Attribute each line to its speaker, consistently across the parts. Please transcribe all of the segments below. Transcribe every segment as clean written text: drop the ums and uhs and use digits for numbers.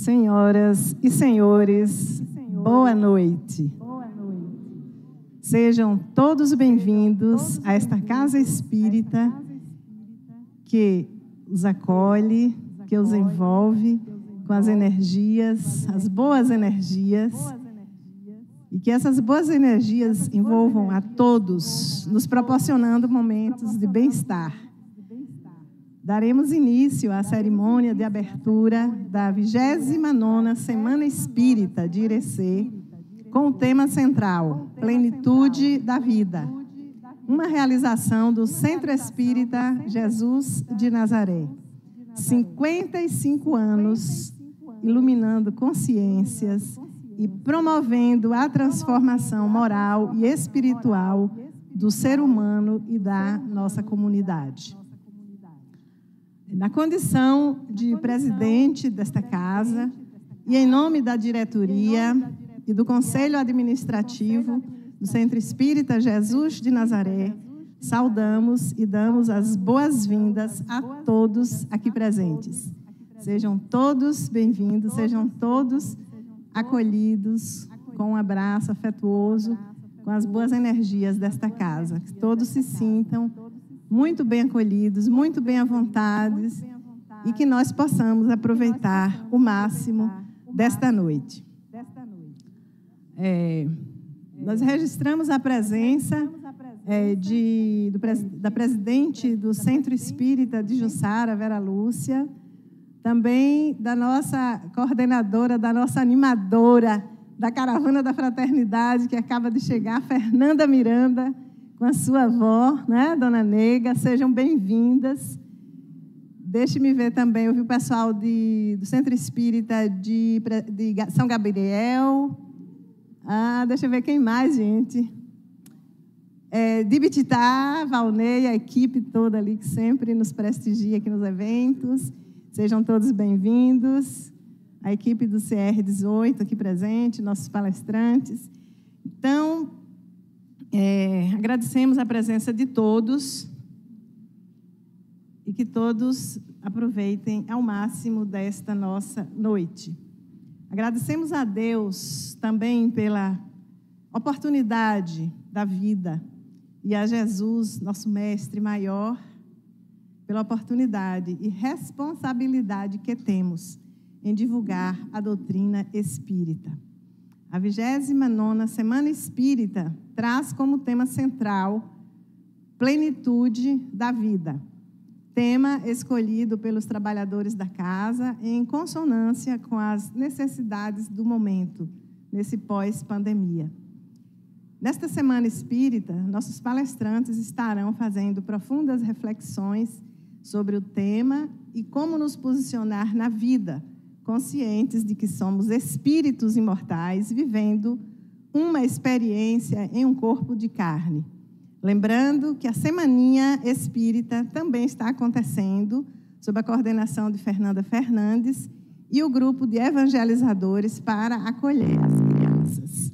Speaker 1: Senhoras e senhores, boa noite. Sejam todos bem-vindos a esta casa espírita que os acolhe, que os envolve com as energias, as boas energias, e que essas boas energias envolvam a todos, nos proporcionando momentos de bem-estar. Daremos início à cerimônia de abertura da 29ª Semana Espírita de Irecê, com o tema central, Plenitude da Vida, uma realização do Centro Espírita Jesus de Nazaré. 55 anos iluminando consciências e promovendo a transformação moral e espiritual do ser humano e da nossa comunidade. Na condição de presidente desta casa e em nome da diretoria e do Conselho Administrativo do Centro Espírita Jesus de Nazaré, saudamos e damos as boas-vindas a todos aqui presentes. Sejam todos bem-vindos, sejam todos acolhidos com um abraço afetuoso, com as boas energias desta casa. Que todos se sintam muito bem acolhidos, muito bem à vontade, e que nós possamos aproveitar o máximo desta noite. Nós registramos a presença da presidente do Centro Espírita de Jussara, Vera Lúcia, também da nossa coordenadora, da nossa animadora da Caravana da Fraternidade, que acaba de chegar, Fernanda Miranda, com a sua avó, né, Dona Nega. Sejam bem-vindas. Deixe-me ver também, eu vi o pessoal do Centro Espírita de São Gabriel. Deixa eu ver quem mais, gente. De Bititá, Valnei, a equipe toda ali que sempre nos prestigia aqui nos eventos. Sejam todos bem-vindos. A equipe do CR18 aqui presente, nossos palestrantes. Então, agradecemos a presença de todos e que todos aproveitem ao máximo desta nossa noite. Agradecemos a Deus também pela oportunidade da vida e a Jesus, nosso mestre maior, pela oportunidade e responsabilidade que temos em divulgar a doutrina espírita. A 29ª Semana Espírita traz como tema central Plenitude da Vida, tema escolhido pelos trabalhadores da casa em consonância com as necessidades do momento, nesse pós-pandemia. Nesta Semana Espírita, nossos palestrantes estarão fazendo profundas reflexões sobre o tema e como nos posicionar na vida, conscientes de que somos espíritos imortais vivendo uma experiência em um corpo de carne. Lembrando que a Semaninha Espírita também está acontecendo sob a coordenação de Fernanda Fernandes e o grupo de evangelizadores para acolher as crianças.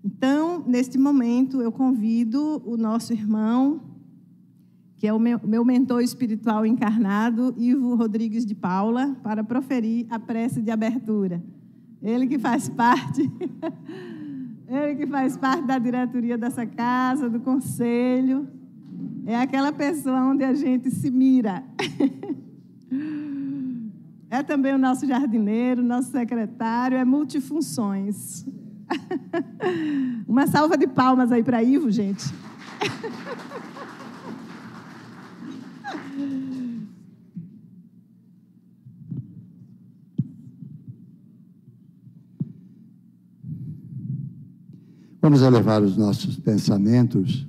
Speaker 1: Então, neste momento, eu convido o nosso irmão, que é o meu mentor espiritual encarnado, Ivo Rodrigues de Paula, para proferir a prece de abertura. Ele que faz parte da diretoria dessa casa, do conselho, é aquela pessoa onde a gente se mira. É também o nosso jardineiro, nosso secretário, é multifunções. Uma salva de palmas aí para Ivo, gente.
Speaker 2: Vamos elevar os nossos pensamentos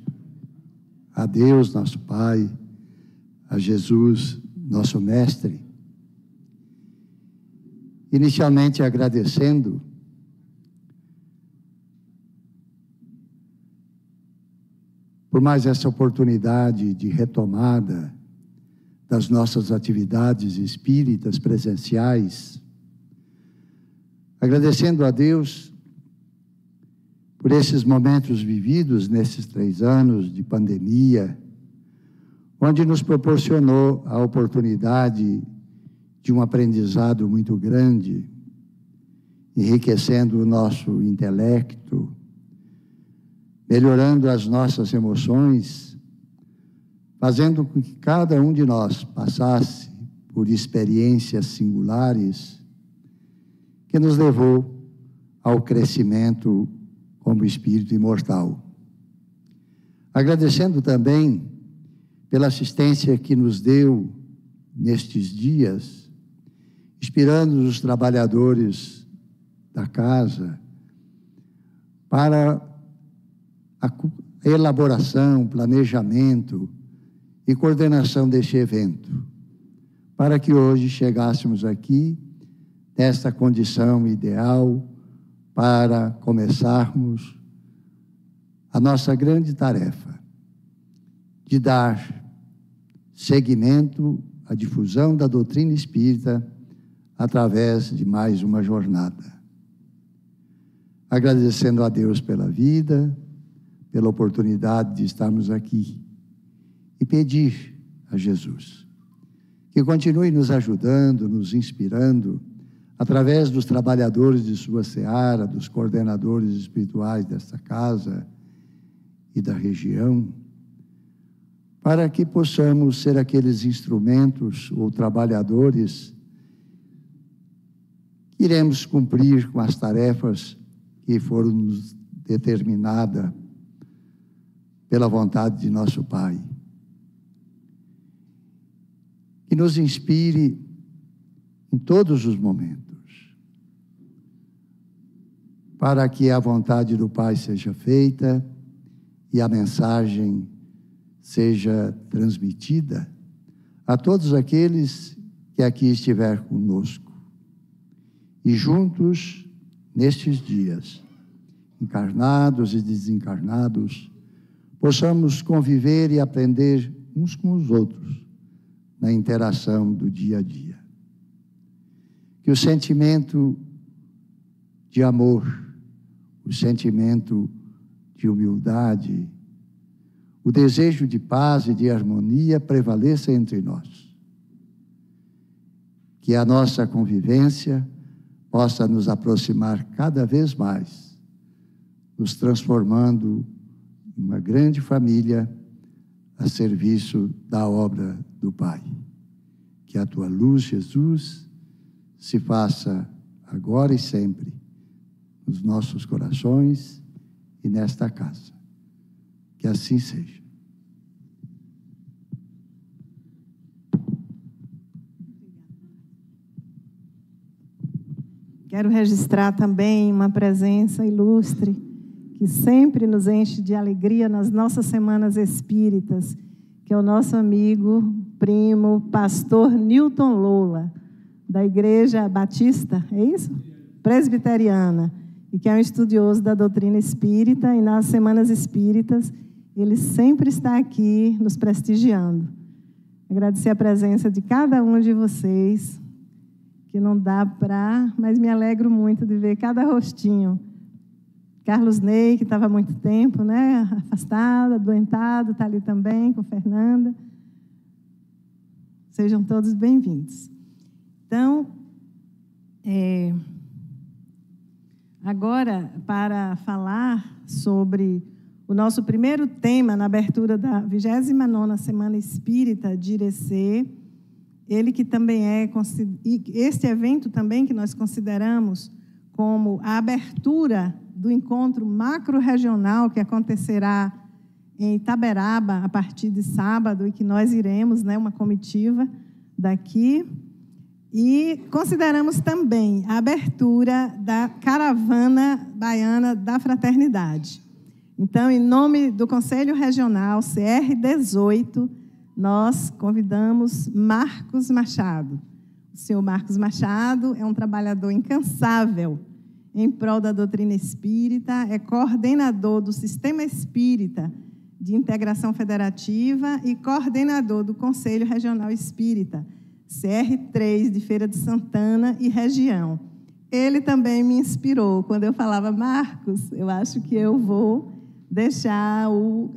Speaker 2: a Deus, nosso Pai, a Jesus, nosso Mestre. Inicialmente agradecendo por mais essa oportunidade de retomada das nossas atividades espíritas presenciais, agradecendo a Deus por esses momentos vividos nesses 3 anos de pandemia, onde nos proporcionou a oportunidade de um aprendizado muito grande, enriquecendo o nosso intelecto, melhorando as nossas emoções, fazendo com que cada um de nós passasse por experiências singulares que nos levou ao crescimento como espírito imortal. Agradecendo também pela assistência que nos deu nestes dias, inspirando os trabalhadores da casa para a elaboração, planejamento e coordenação deste evento, para que hoje chegássemos aqui nesta condição ideal para começarmos a nossa grande tarefa de dar seguimento à difusão da doutrina espírita através de mais uma jornada. Agradecendo a Deus pela vida, pela oportunidade de estarmos aqui e pedir a Jesus que continue nos ajudando, nos inspirando, através dos trabalhadores de sua seara, dos coordenadores espirituais desta casa e da região, para que possamos ser aqueles instrumentos ou trabalhadores que iremos cumprir com as tarefas que foram nos determinadas pela vontade de nosso Pai. Que nos inspire em todos os momentos, para que a vontade do Pai seja feita e a mensagem seja transmitida a todos aqueles que aqui estiver conosco. E juntos, nestes dias, encarnados e desencarnados, possamos conviver e aprender uns com os outros na interação do dia a dia. Que o sentimento de amor, o sentimento de humildade, o desejo de paz e de harmonia prevaleça entre nós. Que a nossa convivência possa nos aproximar cada vez mais, nos transformando em uma grande família a serviço da obra do Pai. Que a tua luz, Jesus, se faça agora e sempre nos nossos corações e nesta casa. Que assim seja.
Speaker 1: Quero registrar também uma presença ilustre que sempre nos enche de alegria nas nossas semanas espíritas, que é o nosso amigo, primo, pastor Newton Lola, da Igreja Batista, é isso? Presbiteriana, e que é um estudioso da doutrina espírita, e nas semanas espíritas ele sempre está aqui nos prestigiando. Agradecer a presença de cada um de vocês, que não dá para, mas me alegro muito de ver cada rostinho. Carlos Ney, que estava há muito tempo, né, afastado, adoentado, está ali também com Fernanda. Sejam todos bem-vindos. Então, agora, para falar sobre o nosso primeiro tema na abertura da 29ª Semana Espírita de Irecê, ele que também este evento também que nós consideramos como a abertura do encontro macro-regional que acontecerá em Itaberaba a partir de sábado, e que nós iremos, né, uma comitiva daqui. E consideramos também a abertura da Caravana Baiana da Fraternidade. Então, em nome do Conselho Regional CR18, nós convidamos Marcos Machado. O senhor Marcos Machado é um trabalhador incansável em prol da doutrina espírita, é coordenador do Sistema Espírita de Integração Federativa e coordenador do Conselho Regional Espírita, CR3, de Feira de Santana e região. Ele também me inspirou. Quando eu falava, Marcos, eu acho que eu vou deixar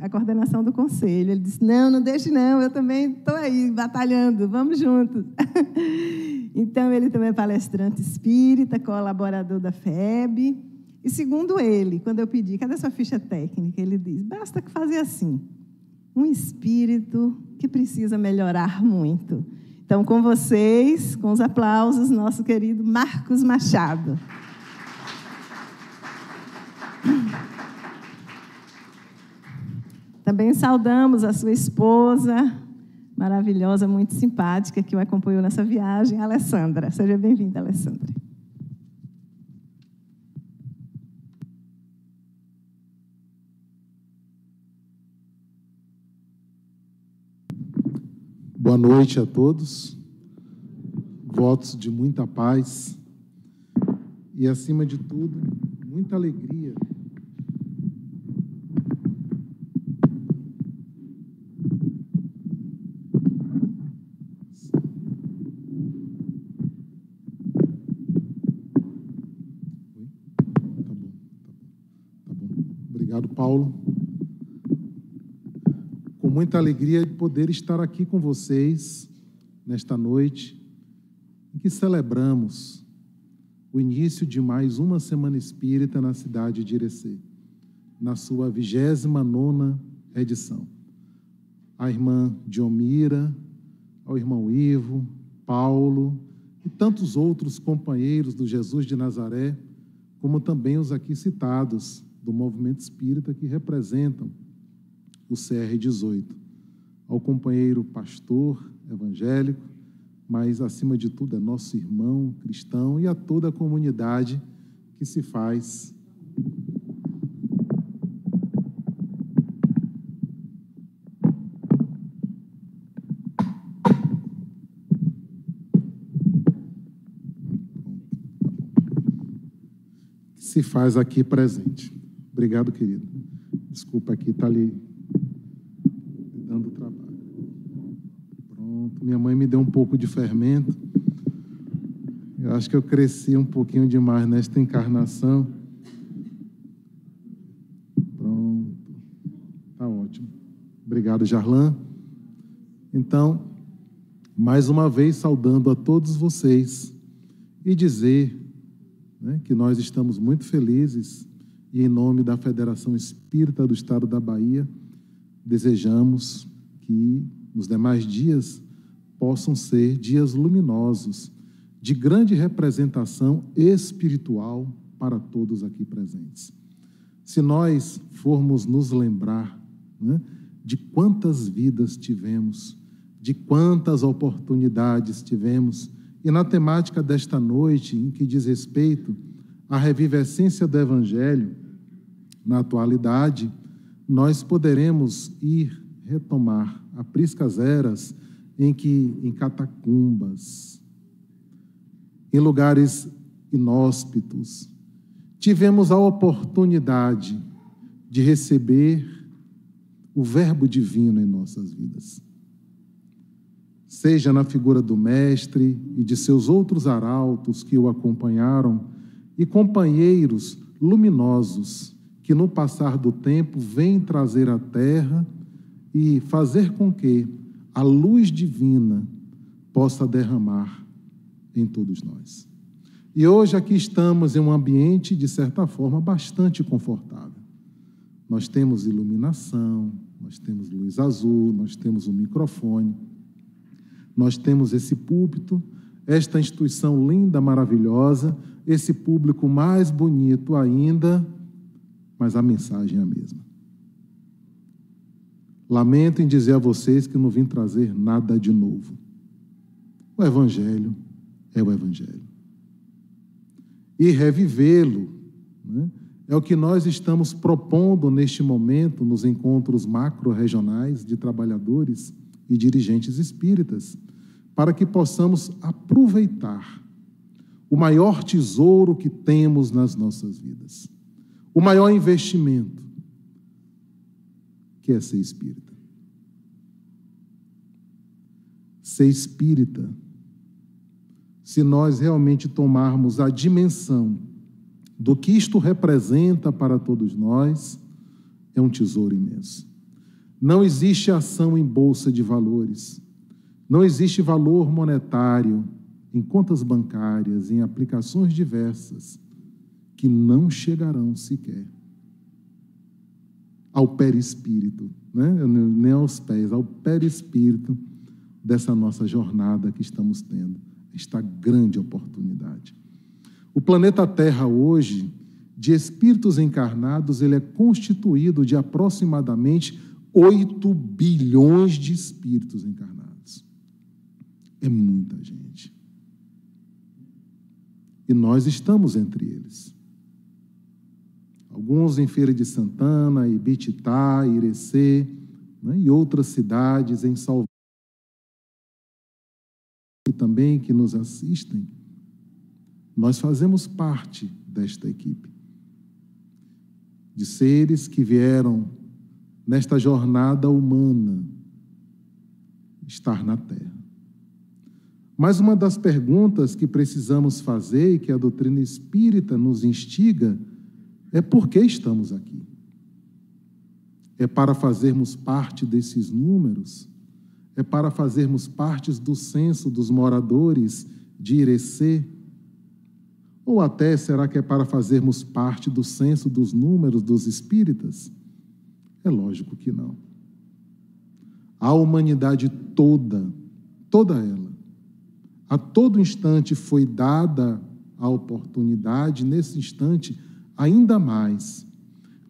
Speaker 1: a coordenação do conselho. Ele disse, não deixe não, eu também estou aí batalhando, vamos juntos. Então, ele também é palestrante espírita, colaborador da FEB. E, segundo ele, quando eu pedi, cadê sua ficha técnica? Ele diz, basta fazer assim, um espírito que precisa melhorar muito. Então, com vocês, com os aplausos, nosso querido Marcos Machado. Também saudamos a sua esposa, maravilhosa, muito simpática, que o acompanhou nessa viagem, a Alessandra. Seja bem-vinda, Alessandra.
Speaker 3: Boa noite a todos. Votos de muita paz e, acima de tudo, muita alegria. Tá bom. Obrigado, Paulo. Com muita alegria de poder estar aqui com vocês nesta noite, em que celebramos o início de mais uma Semana Espírita na cidade de Irecê, na sua 29ª edição. A irmã Diomira, ao irmão Ivo, Paulo e tantos outros companheiros do Jesus de Nazaré, como também os aqui citados do movimento espírita que representam o CR18, ao companheiro pastor evangélico, mas, acima de tudo, é nosso irmão cristão, e a toda a comunidade que se faz aqui presente. Obrigado, querido. Desculpa aqui, está ali dando trabalho. Pronto. Minha mãe me deu um pouco de fermento. Eu acho que eu cresci um pouquinho demais nesta encarnação. Pronto. Está ótimo. Obrigado, Jarlan. Então, mais uma vez, saudando a todos vocês e dizer, né, que nós estamos muito felizes e, em nome da Federação Espírita do Estado da Bahia, desejamos que nos demais dias possam ser dias luminosos, de grande representação espiritual para todos aqui presentes. Se nós formos nos lembrar, né, de quantas vidas tivemos, de quantas oportunidades tivemos, e na temática desta noite, em que diz respeito à revivescência do Evangelho, na atualidade, nós poderemos ir retomar apriscas eras em que, em catacumbas, em lugares inóspitos, tivemos a oportunidade de receber o Verbo Divino em nossas vidas. Seja na figura do Mestre e de seus outros arautos que o acompanharam e companheiros luminosos que, no passar do tempo, vêm trazer à terra e fazer com que a luz divina possa derramar em todos nós. E hoje aqui estamos em um ambiente, de certa forma, bastante confortável. Nós temos iluminação, nós temos luz azul, nós temos um microfone, nós temos esse púlpito, esta instituição linda, maravilhosa, esse público mais bonito ainda, mas a mensagem é a mesma. Lamento em dizer a vocês que não vim trazer nada de novo. O Evangelho é o Evangelho. E revivê-lo, né, é o que nós estamos propondo neste momento nos encontros macro-regionais de trabalhadores e dirigentes espíritas, para que possamos aproveitar o maior tesouro que temos nas nossas vidas, o maior investimento, que é ser espírita. Ser espírita, se nós realmente tomarmos a dimensão do que isto representa para todos nós, é um tesouro imenso. Não existe ação em bolsa de valores, não existe valor monetário em contas bancárias, em aplicações diversas, que não chegarão sequer ao perispírito, né? Nem aos pés, ao perispírito dessa nossa jornada que estamos tendo, esta grande oportunidade. O planeta Terra hoje, de espíritos encarnados, ele é constituído de aproximadamente 8 bilhões de espíritos encarnados. É muita gente. E nós estamos entre eles. Alguns em Feira de Santana, Ibititá, Irecê, né, e outras cidades em Salvador, e também que nos assistem. Nós fazemos parte desta equipe, de seres que vieram nesta jornada humana estar na Terra. Mas uma das perguntas que precisamos fazer e que a doutrina espírita nos instiga é por que estamos aqui? É para fazermos parte desses números? É para fazermos parte do censo dos moradores de Irecê? Ou até, será que é para fazermos parte do censo dos números dos espíritas? É lógico que não. A humanidade toda ela, a todo instante foi dada a oportunidade, nesse instante, ainda mais,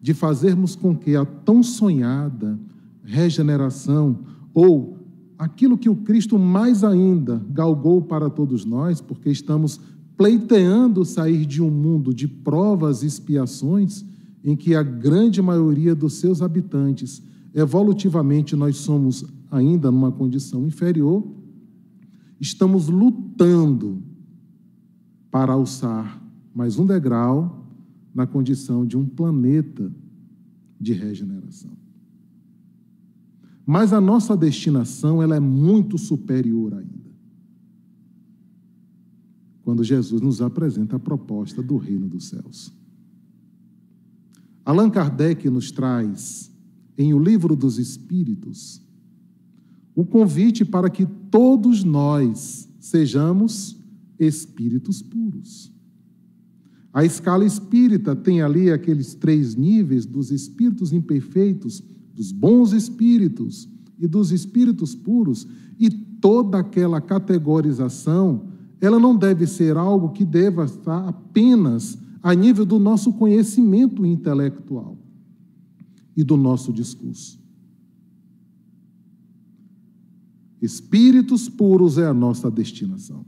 Speaker 3: de fazermos com que a tão sonhada regeneração, ou aquilo que o Cristo mais ainda galgou para todos nós, porque estamos pleiteando sair de um mundo de provas e expiações, em que a grande maioria dos seus habitantes, evolutivamente, nós somos ainda numa condição inferior, estamos lutando para alçar mais um degrau na condição de um planeta de regeneração. Mas a nossa destinação, ela é muito superior ainda. Quando Jesus nos apresenta a proposta do reino dos céus. Allan Kardec nos traz, em O Livro dos Espíritos, o convite para que todos nós sejamos espíritos puros. A escala espírita tem ali aqueles 3 níveis dos espíritos imperfeitos, dos bons espíritos e dos espíritos puros, e toda aquela categorização, ela não deve ser algo que deva estar apenas a nível do nosso conhecimento intelectual e do nosso discurso. Espíritos puros é a nossa destinação.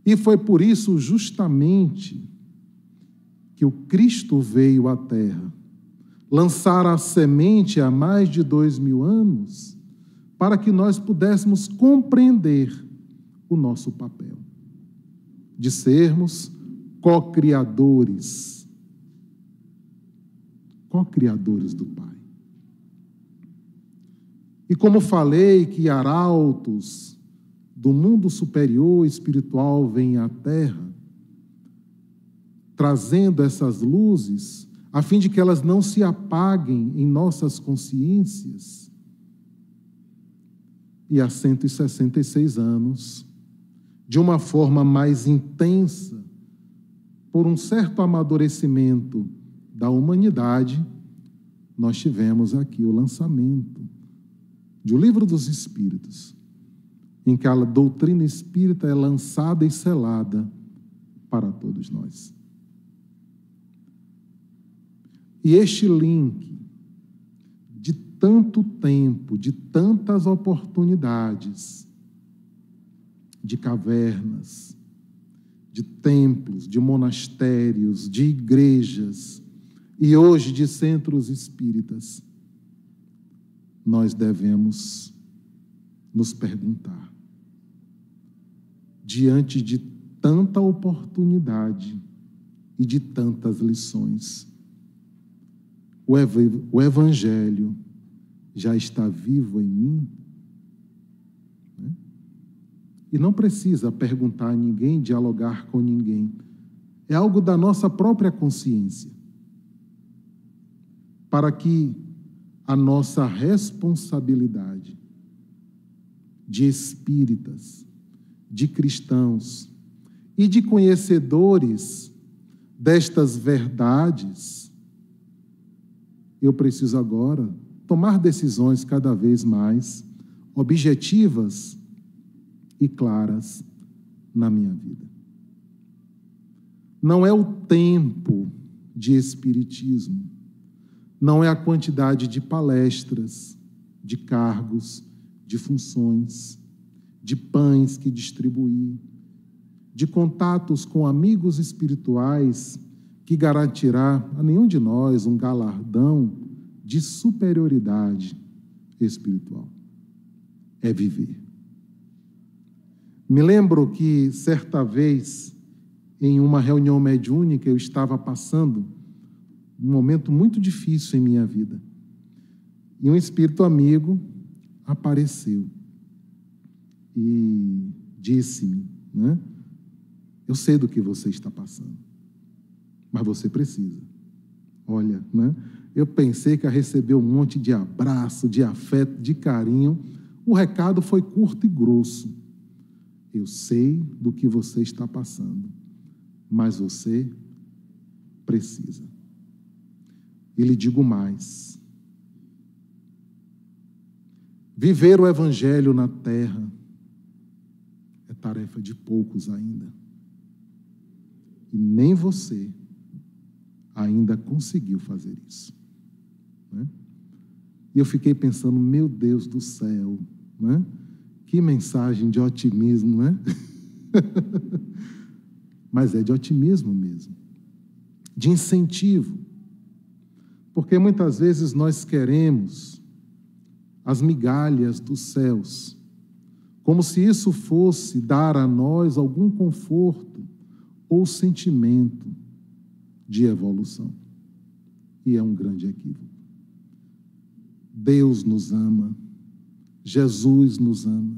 Speaker 3: E foi por isso, justamente, que o Cristo veio à Terra, lançar a semente há mais de 2000 anos, para que nós pudéssemos compreender o nosso papel, de sermos co-criadores do Pai. E como falei que arautos do mundo superior espiritual vêm à Terra, trazendo essas luzes, a fim de que elas não se apaguem em nossas consciências. E há 166 anos, de uma forma mais intensa, por um certo amadurecimento da humanidade, nós tivemos aqui o lançamento de O Livro dos Espíritos, em que a doutrina espírita é lançada e selada para todos nós. E este link de tanto tempo, de tantas oportunidades, de cavernas, de templos, de monastérios, de igrejas e hoje de centros espíritas, nós devemos nos perguntar, diante de tanta oportunidade e de tantas lições, o Evangelho já está vivo em mim? E não precisa perguntar a ninguém, dialogar com ninguém. É algo da nossa própria consciência. Para que a nossa responsabilidade de espíritas, de cristãos e de conhecedores destas verdades, eu preciso agora tomar decisões cada vez mais objetivas e claras na minha vida. Não é o tempo de espiritismo, não é a quantidade de palestras, de cargos, de funções, de pães que distribuir, de contatos com amigos espirituais que garantirá a nenhum de nós um galardão de superioridade espiritual. É viver. Me lembro que, certa vez, em uma reunião mediúnica, eu estava passando um momento muito difícil em minha vida. E um espírito amigo apareceu e disse-me, né? Eu sei do que você está passando, mas você precisa. Olha, né? Eu pensei que ia receber um monte de abraço, de afeto, de carinho. O recado foi curto e grosso. Eu sei do que você está passando, mas você precisa. E lhe digo mais. Viver o Evangelho na terra é tarefa de poucos ainda. E nem você ainda conseguiu fazer isso. Né? E eu fiquei pensando, meu Deus do céu, né? Que mensagem de otimismo, né? Mas é de otimismo mesmo, de incentivo. Porque muitas vezes nós queremos as migalhas dos céus, como se isso fosse dar a nós algum conforto ou sentimento de evolução. E é um grande equívoco. Deus nos ama, Jesus nos ama,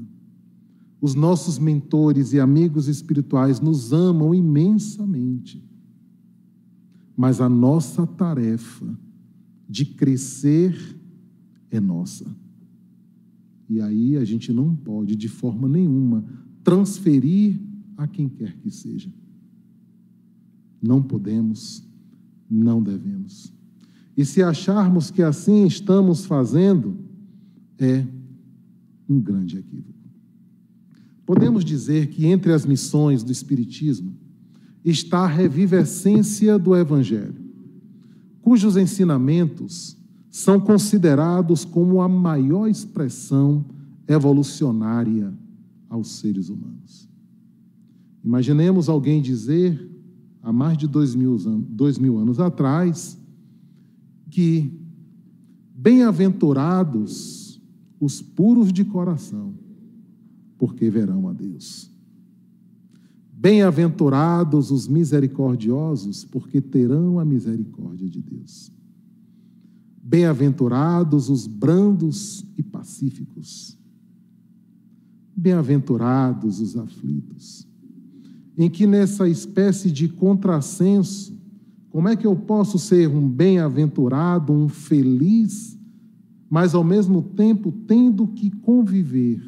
Speaker 3: os nossos mentores e amigos espirituais nos amam imensamente. Mas a nossa tarefa de crescer é nossa. E aí a gente não pode, de forma nenhuma, transferir a quem quer que seja. Não podemos, não devemos. E se acharmos que assim estamos fazendo, é um grande equívoco. Podemos dizer que entre as missões do Espiritismo está a revivescência do Evangelho, cujos ensinamentos são considerados como a maior expressão evolucionária aos seres humanos. Imaginemos alguém dizer, há mais de 2000 anos atrás, que bem-aventurados os puros de coração, porque verão a Deus. Bem-aventurados os misericordiosos, porque terão a misericórdia de Deus. Bem-aventurados os brandos e pacíficos. Bem-aventurados os aflitos. Em que nessa espécie de contrassenso, como é que eu posso ser um bem-aventurado, um feliz, mas ao mesmo tempo tendo que conviver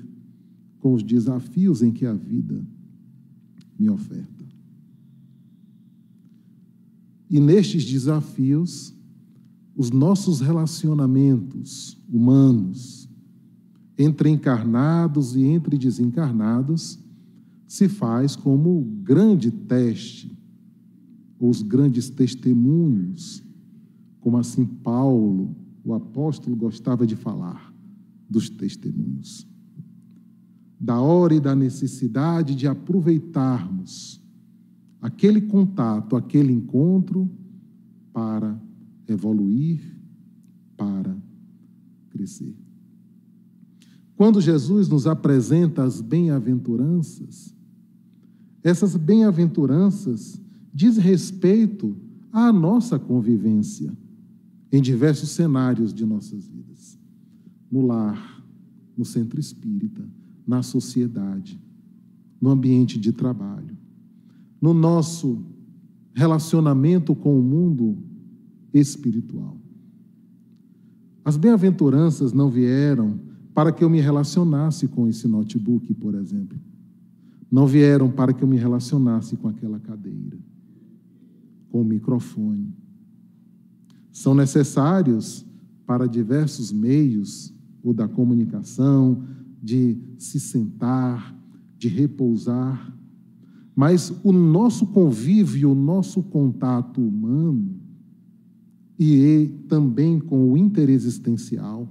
Speaker 3: com os desafios em que a vida me oferta? E nestes desafios, os nossos relacionamentos humanos, entre encarnados e entre desencarnados, se faz como o grande teste, os grandes testemunhos, como assim Paulo, o apóstolo, gostava de falar dos testemunhos. Da hora e da necessidade de aproveitarmos aquele contato, aquele encontro para evoluir, para crescer. Quando Jesus nos apresenta as bem-aventuranças, essas bem-aventuranças diz respeito à nossa convivência em diversos cenários de nossas vidas. No lar, no centro espírita, na sociedade, no ambiente de trabalho, no nosso relacionamento com o mundo espiritual. As bem-aventuranças não vieram para que eu me relacionasse com esse notebook, por exemplo, Não vieram para que eu me relacionasse com aquela cadeira, com o microfone. São necessários para diversos meios, o da comunicação, de se sentar, de repousar, mas o nosso convívio, o nosso contato humano, e também com o interexistencial,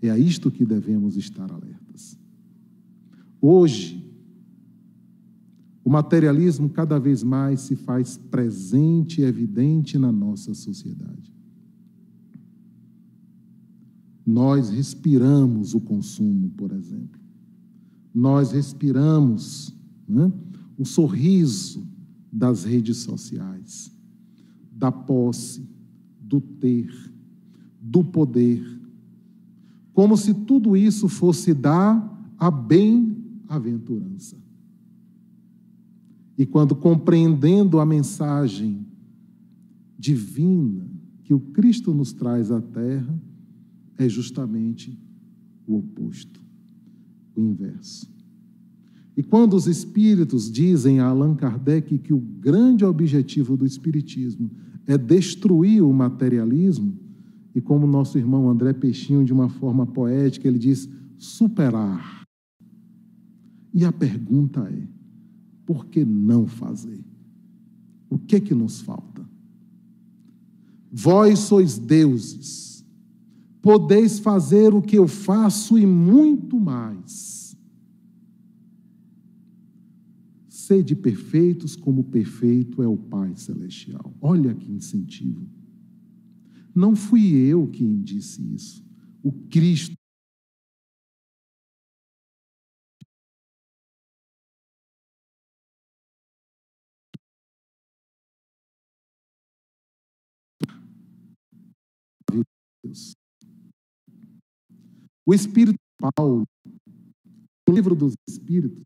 Speaker 3: é a isto que devemos estar alertas. Hoje, o materialismo cada vez mais se faz presente e evidente na nossa sociedade. Nós respiramos o consumo, por exemplo. Nós respiramos, né, o sorriso das redes sociais, da posse, do ter, do poder, como se tudo isso fosse dar a bem-aventurança. E quando compreendendo a mensagem divina que o Cristo nos traz à Terra, é justamente o oposto, o inverso. E quando os espíritos dizem a Allan Kardec que o grande objetivo do espiritismo é destruir o materialismo, e como nosso irmão André Peixinho, de uma forma poética, ele diz superar. E a pergunta é, por que não fazer? O que é que nos falta? Vós sois deuses, podeis fazer o que eu faço e muito mais. Sede perfeitos como perfeito é o Pai Celestial. Olha que incentivo. Não fui eu quem disse isso. O Cristo. O Espírito Paulo, no livro dos Espíritos,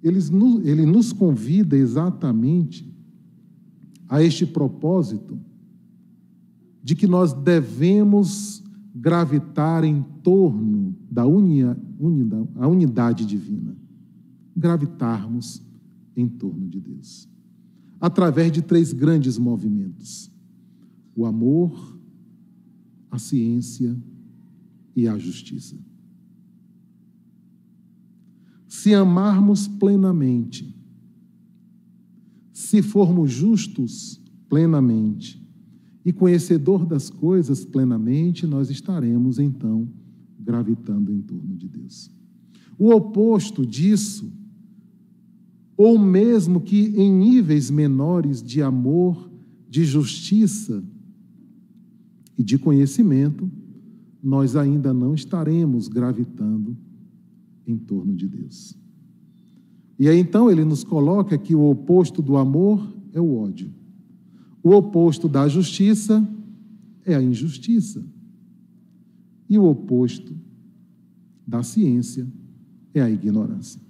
Speaker 3: ele nos convida exatamente a este propósito de que nós devemos gravitar em torno da unidade divina, gravitarmos em torno de Deus, através de 3 grandes movimentos: o amor, a ciência e a justiça. Se amarmos plenamente, se formos justos plenamente e conhecedor das coisas plenamente, nós estaremos, então, gravitando em torno de Deus. O oposto disso, ou mesmo que em níveis menores de amor, de justiça e de conhecimento, nós ainda não estaremos gravitando em torno de Deus. E aí, então, ele nos coloca que o oposto do amor é o ódio. O oposto da justiça é a injustiça. E o oposto da ciência é a ignorância.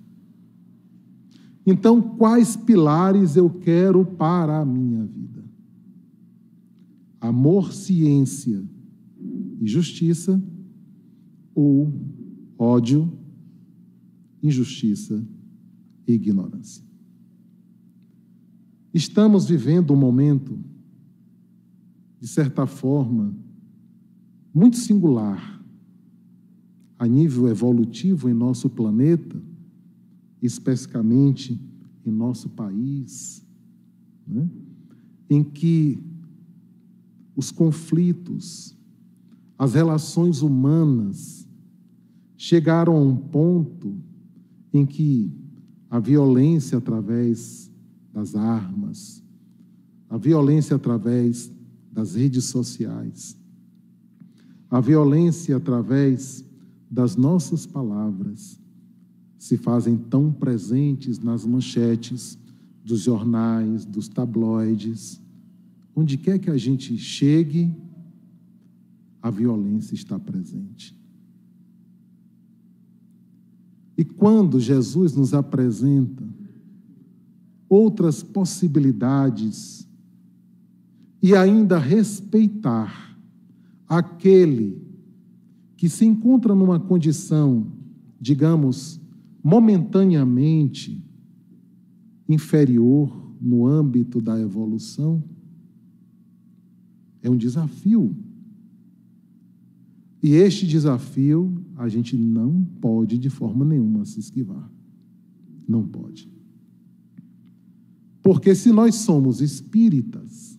Speaker 3: Então, quais pilares eu quero para a minha vida? Amor, ciência e justiça, ou ódio, injustiça e ignorância? Estamos vivendo um momento, de certa forma, muito singular, a nível evolutivo em nosso planeta, especificamente em nosso país, né? Em que os conflitos, as relações humanas chegaram a um ponto em que a violência através das armas, a violência através das redes sociais, a violência através das nossas palavras se fazem tão presentes nas manchetes dos jornais, dos tabloides. Onde quer que a gente chegue, a violência está presente. E quando Jesus nos apresenta outras possibilidades e ainda respeitar aquele que se encontra numa condição, digamos, momentaneamente inferior no âmbito da evolução, é um desafio. E este desafio a gente não pode de forma nenhuma se esquivar. Não pode. Porque se nós somos espíritas,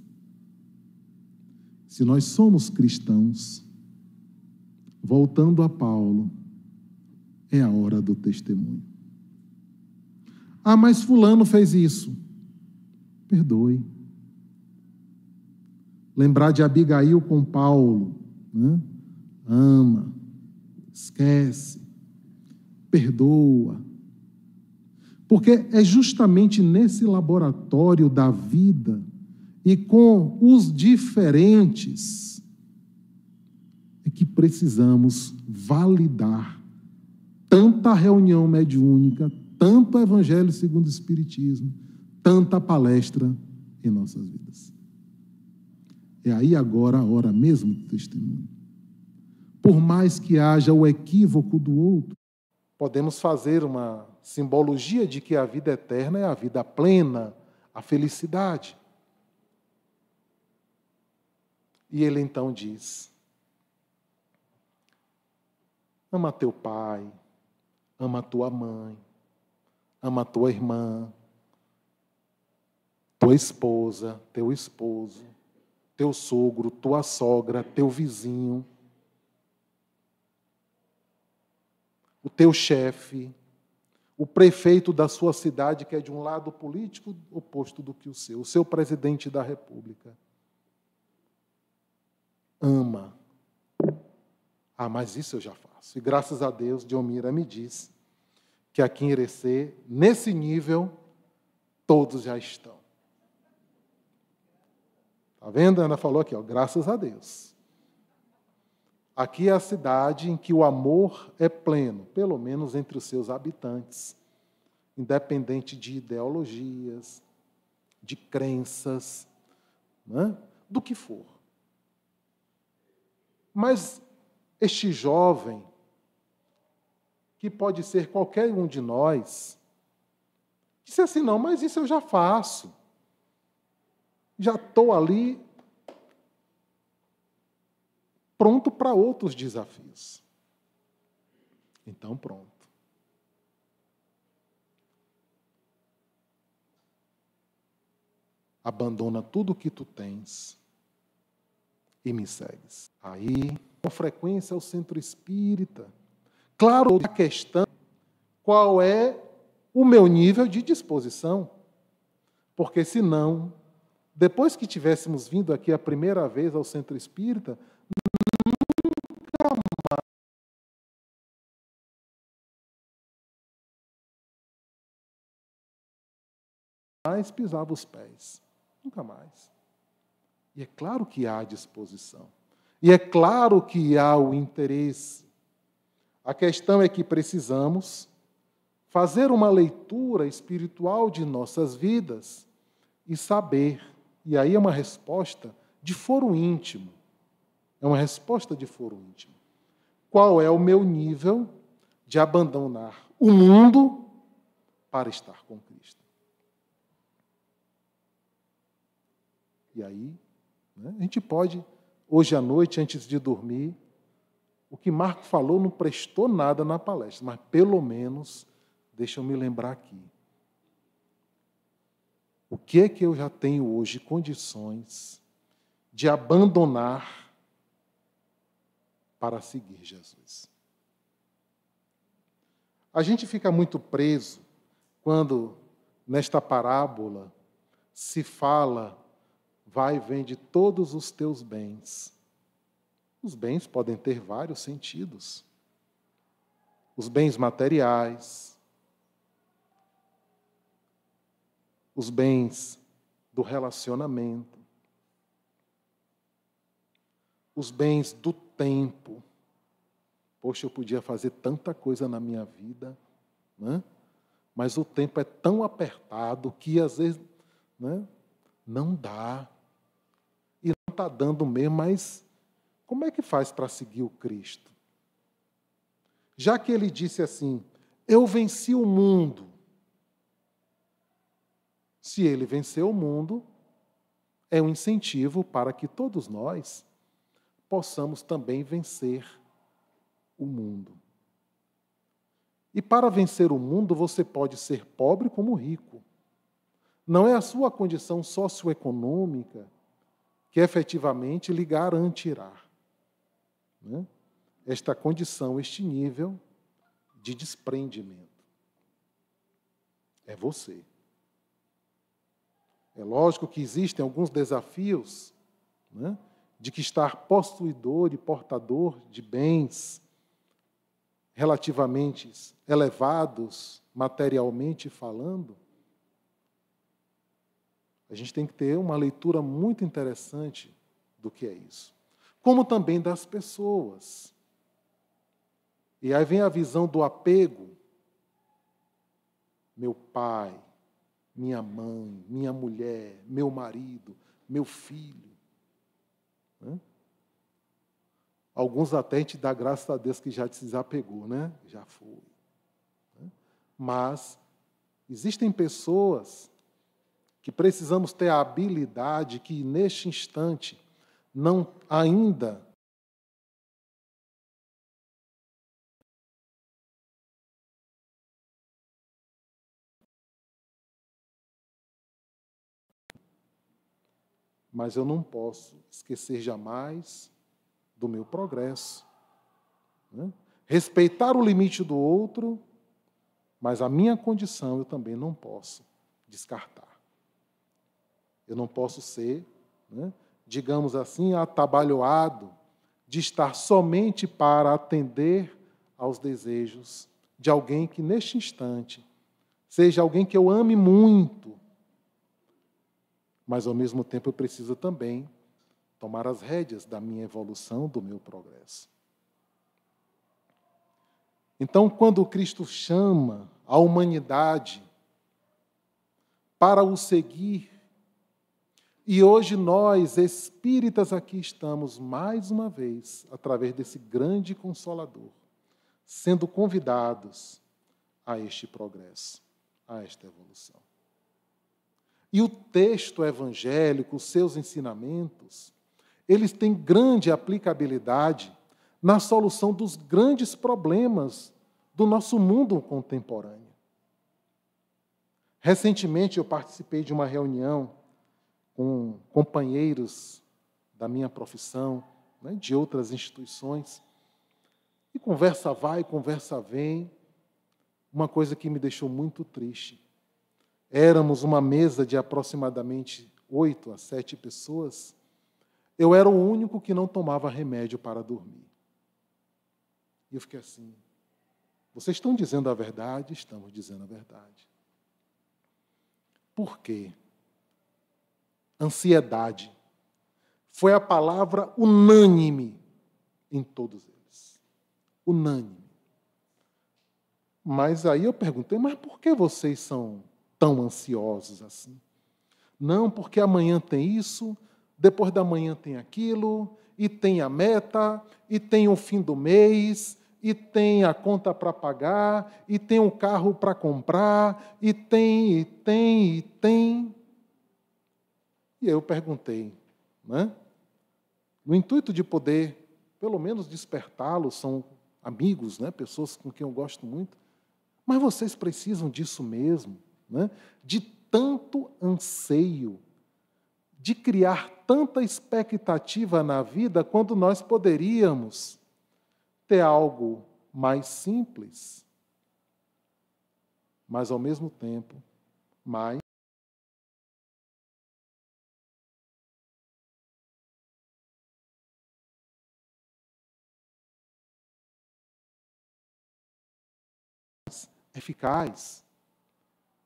Speaker 3: se nós somos cristãos, voltando a Paulo, é a hora do testemunho. Ah, mas fulano fez isso. Perdoe. Lembrar de Abigail com Paulo, né? Ama, esquece, perdoa. Porque é justamente nesse laboratório da vida e com os diferentes é que precisamos validar tanta reunião mediúnica, tanto Evangelho segundo o Espiritismo, tanta palestra em nossas vidas. É aí agora a hora mesmo do testemunho. Por mais que haja o equívoco do outro, podemos fazer uma simbologia de que a vida eterna é a vida plena, a felicidade. E ele então diz: ama teu pai, ama tua mãe, ama tua irmã, tua esposa, teu esposo, teu sogro, tua sogra, teu vizinho, o teu chefe, o prefeito da sua cidade, que é de um lado político oposto do que o seu presidente da República. Ama. Ah, mas isso eu já faço. E graças a Deus, Diomira me diz que aqui em Irecê, nesse nível, todos já estão. Está vendo? A Ana falou aqui, ó, graças a Deus. Aqui é a cidade em que o amor é pleno, pelo menos entre os seus habitantes, independente de ideologias, de crenças, né? Do que for. Mas este jovem, que pode ser qualquer um de nós, disse assim, não, mas isso eu já faço. Já estou ali pronto para outros desafios. Então, pronto. Abandona tudo o que tu tens e me segues. Aí, com frequência, é o centro espírita. Claro, a questão, qual é o meu nível de disposição? Porque, senão, depois que tivéssemos vindo aqui a primeira vez ao centro espírita, mais pisava os pés. Nunca mais. E é claro que há disposição. E é claro que há o interesse. A questão é que precisamos fazer uma leitura espiritual de nossas vidas e saber. E aí é uma resposta de foro íntimo. É uma resposta de foro íntimo. Qual é o meu nível de abandonar o mundo para estar com Cristo? E aí, né, a gente pode, hoje à noite, antes de dormir, o que Marco falou não prestou nada na palestra, mas pelo menos, deixa eu me lembrar aqui. O que é que eu já tenho hoje condições de abandonar para seguir Jesus? A gente fica muito preso quando, nesta parábola, se fala, vai e vende todos os teus bens. Os bens podem ter vários sentidos. Os bens materiais, os bens do relacionamento, os bens do tempo. Poxa, eu podia fazer tanta coisa na minha vida, né? Mas o tempo é tão apertado que, às vezes, né, não dá. E não está dando mesmo, mas como é que faz para seguir o Cristo? Já que ele disse assim, Eu venci o mundo. Se ele venceu o mundo, é um incentivo para que todos nós possamos também vencer o mundo. E para vencer o mundo, você pode ser pobre como rico. Não é a sua condição socioeconômica que efetivamente lhe garantirá, né, esta condição, este nível de desprendimento. É você. É lógico que existem alguns desafios, né, de que estar possuidor e portador de bens relativamente elevados, materialmente falando. A gente tem que ter uma leitura muito interessante do que é isso. Como também das pessoas. E aí vem a visão do apego. Meu pai, minha mãe, minha mulher, meu marido, meu filho. Né? Alguns até a gente dá graças a Deus que já se desapegou, né? Já foi. Né? Mas existem pessoas que precisamos ter a habilidade que, neste instante, não ainda mas eu não posso esquecer jamais do meu progresso. Né? Respeitar o limite do outro, mas a minha condição eu também não posso descartar. Eu não posso ser, né, digamos assim, atabalhoado de estar somente para atender aos desejos de alguém que, neste instante, seja alguém que eu ame muito, mas, ao mesmo tempo, eu preciso também tomar as rédeas da minha evolução, do meu progresso. Então, quando Cristo chama a humanidade para o seguir, e hoje nós, espíritas, aqui estamos, mais uma vez, através desse grande Consolador, sendo convidados a este progresso, a esta evolução. E o texto evangélico, os seus ensinamentos, eles têm grande aplicabilidade na solução dos grandes problemas do nosso mundo contemporâneo. Recentemente eu participei de uma reunião com companheiros da minha profissão, né, de outras instituições, e conversa vai, conversa vem, uma coisa que me deixou muito triste. Éramos uma mesa de aproximadamente 8 a 7 pessoas. Eu era o único que não tomava remédio para dormir. E eu fiquei assim, vocês estão dizendo a verdade? Estamos dizendo a verdade. Por quê? Ansiedade foi a palavra unânime em todos eles. Unânime. Mas aí eu perguntei, mas por que vocês são tão ansiosos assim? Não, porque amanhã tem isso, depois da manhã tem aquilo, e tem a meta, e tem o fim do mês, e tem a conta para pagar, e tem o carro para comprar, e tem. E aí eu perguntei, né? No intuito de poder, pelo menos, despertá-los, são amigos, né? Pessoas com quem eu gosto muito, mas vocês precisam disso mesmo, né? De tanto anseio, de criar tanta expectativa na vida, quando nós poderíamos ter algo mais simples, mas, ao mesmo tempo, mais eficaz,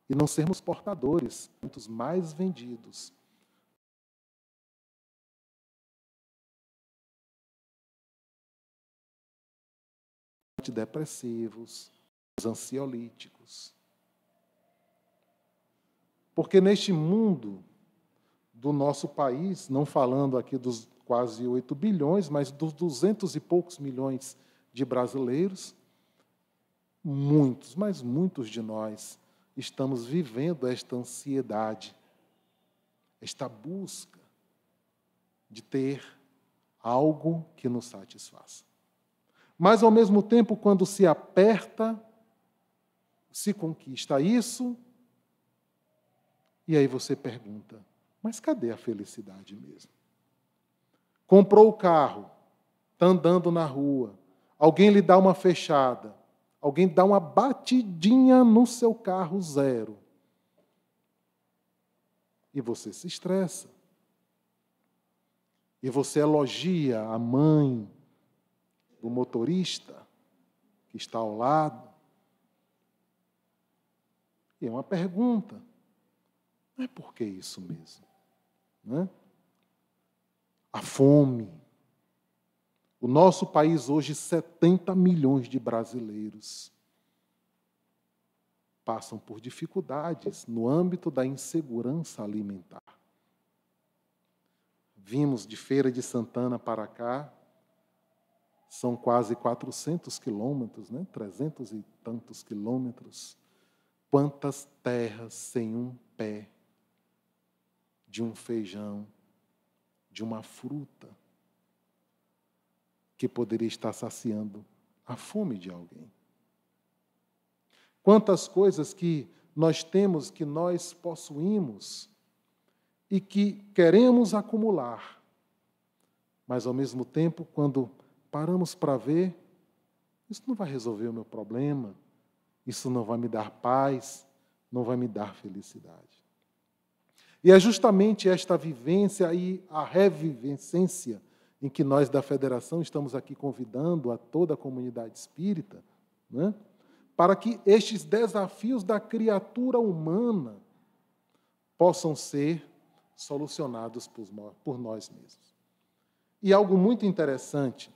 Speaker 3: e não sermos portadores, muitos mais vendidos. Antidepressivos, os ansiolíticos. Porque neste mundo do nosso país, não falando aqui dos quase 8 bilhões, mas dos 200 e poucos milhões de brasileiros, muitos, mas muitos de nós estamos vivendo esta ansiedade, esta busca de ter algo que nos satisfaça. Mas, ao mesmo tempo, quando se aperta, se conquista isso, e aí você pergunta, mas cadê a felicidade mesmo? Comprou o carro, está andando na rua, alguém lhe dá uma fechada, alguém dá uma batidinha no seu carro zero, e você se estressa. E você elogia a mãe do motorista que está ao lado. E é uma pergunta. Mas por que isso mesmo? Não é? A fome. O nosso país hoje, 70 milhões de brasileiros passam por dificuldades no âmbito da insegurança alimentar. Vimos de Feira de Santana para cá, são quase 400 quilômetros, 300 e tantos quilômetros. Quantas terras sem um pé de um feijão, de uma fruta, que poderia estar saciando a fome de alguém. Quantas coisas que nós temos, que nós possuímos, e que queremos acumular, mas, ao mesmo tempo, quando paramos para ver, isso não vai resolver o meu problema, isso não vai me dar paz, não vai me dar felicidade. E é justamente esta vivência e a revivência em que nós da Federação estamos aqui convidando a toda a comunidade espírita, né, para que estes desafios da criatura humana possam ser solucionados por nós mesmos. E algo muito interessante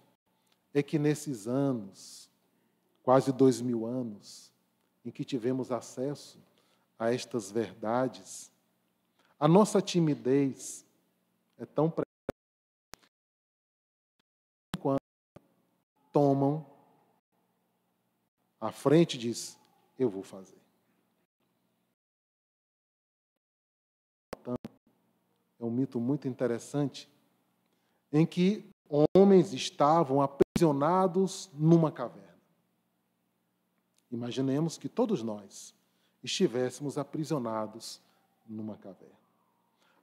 Speaker 3: é que nesses anos, quase 2000 anos, em que tivemos acesso a estas verdades, a nossa timidez é tão presente quando tomam a frente e diz, eu vou fazer. É um mito muito interessante, em que homens estavam aprisionados numa caverna. Imaginemos que todos nós estivéssemos aprisionados numa caverna,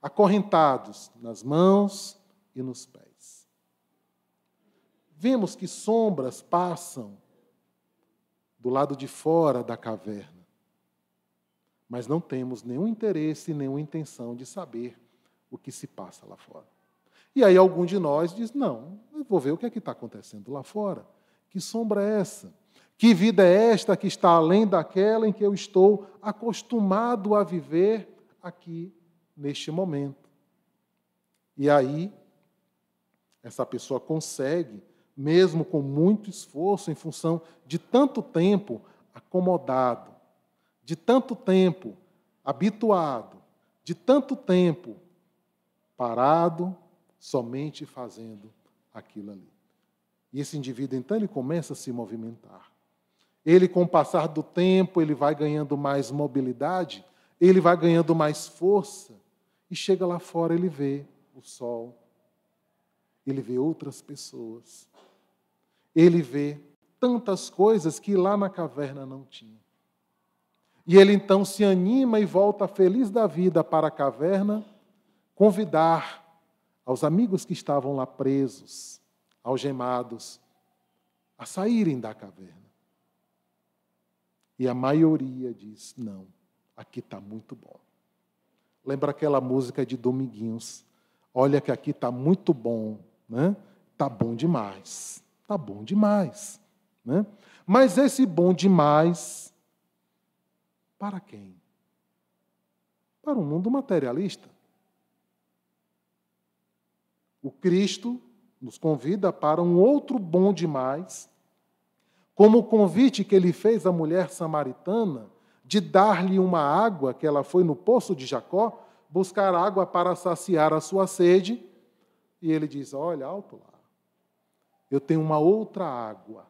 Speaker 3: acorrentados nas mãos e nos pés. Vemos que sombras passam do lado de fora da caverna, mas não temos nenhum interesse, nenhuma intenção de saber o que se passa lá fora. E aí algum de nós diz, não, eu vou ver o que é que está acontecendo lá fora. Que sombra é essa? Que vida é esta que está além daquela em que eu estou acostumado a viver aqui, neste momento? E aí, essa pessoa consegue, mesmo com muito esforço, em função de tanto tempo acomodado, de tanto tempo habituado, de tanto tempo parado, somente fazendo aquilo ali. E esse indivíduo, então, ele começa a se movimentar. Ele, com o passar do tempo, ele vai ganhando mais mobilidade, ele vai ganhando mais força, e chega lá fora, ele vê o sol, ele vê outras pessoas, ele vê tantas coisas que lá na caverna não tinha. E ele, então, se anima e volta feliz da vida para a caverna, convidar aos amigos que estavam lá presos, algemados, a saírem da caverna. E a maioria diz, não, aqui está muito bom. Lembra aquela música de Dominguinhos? Olha que aqui está muito bom, né? Está bom demais, está bom demais. Né? Mas esse bom demais, para quem? Para o mundo materialista. O Cristo nos convida para um outro bom demais, como o convite que ele fez à mulher samaritana de dar-lhe uma água, que ela foi no poço de Jacó, buscar água para saciar a sua sede, e ele diz, olha, alto lá, eu tenho uma outra água,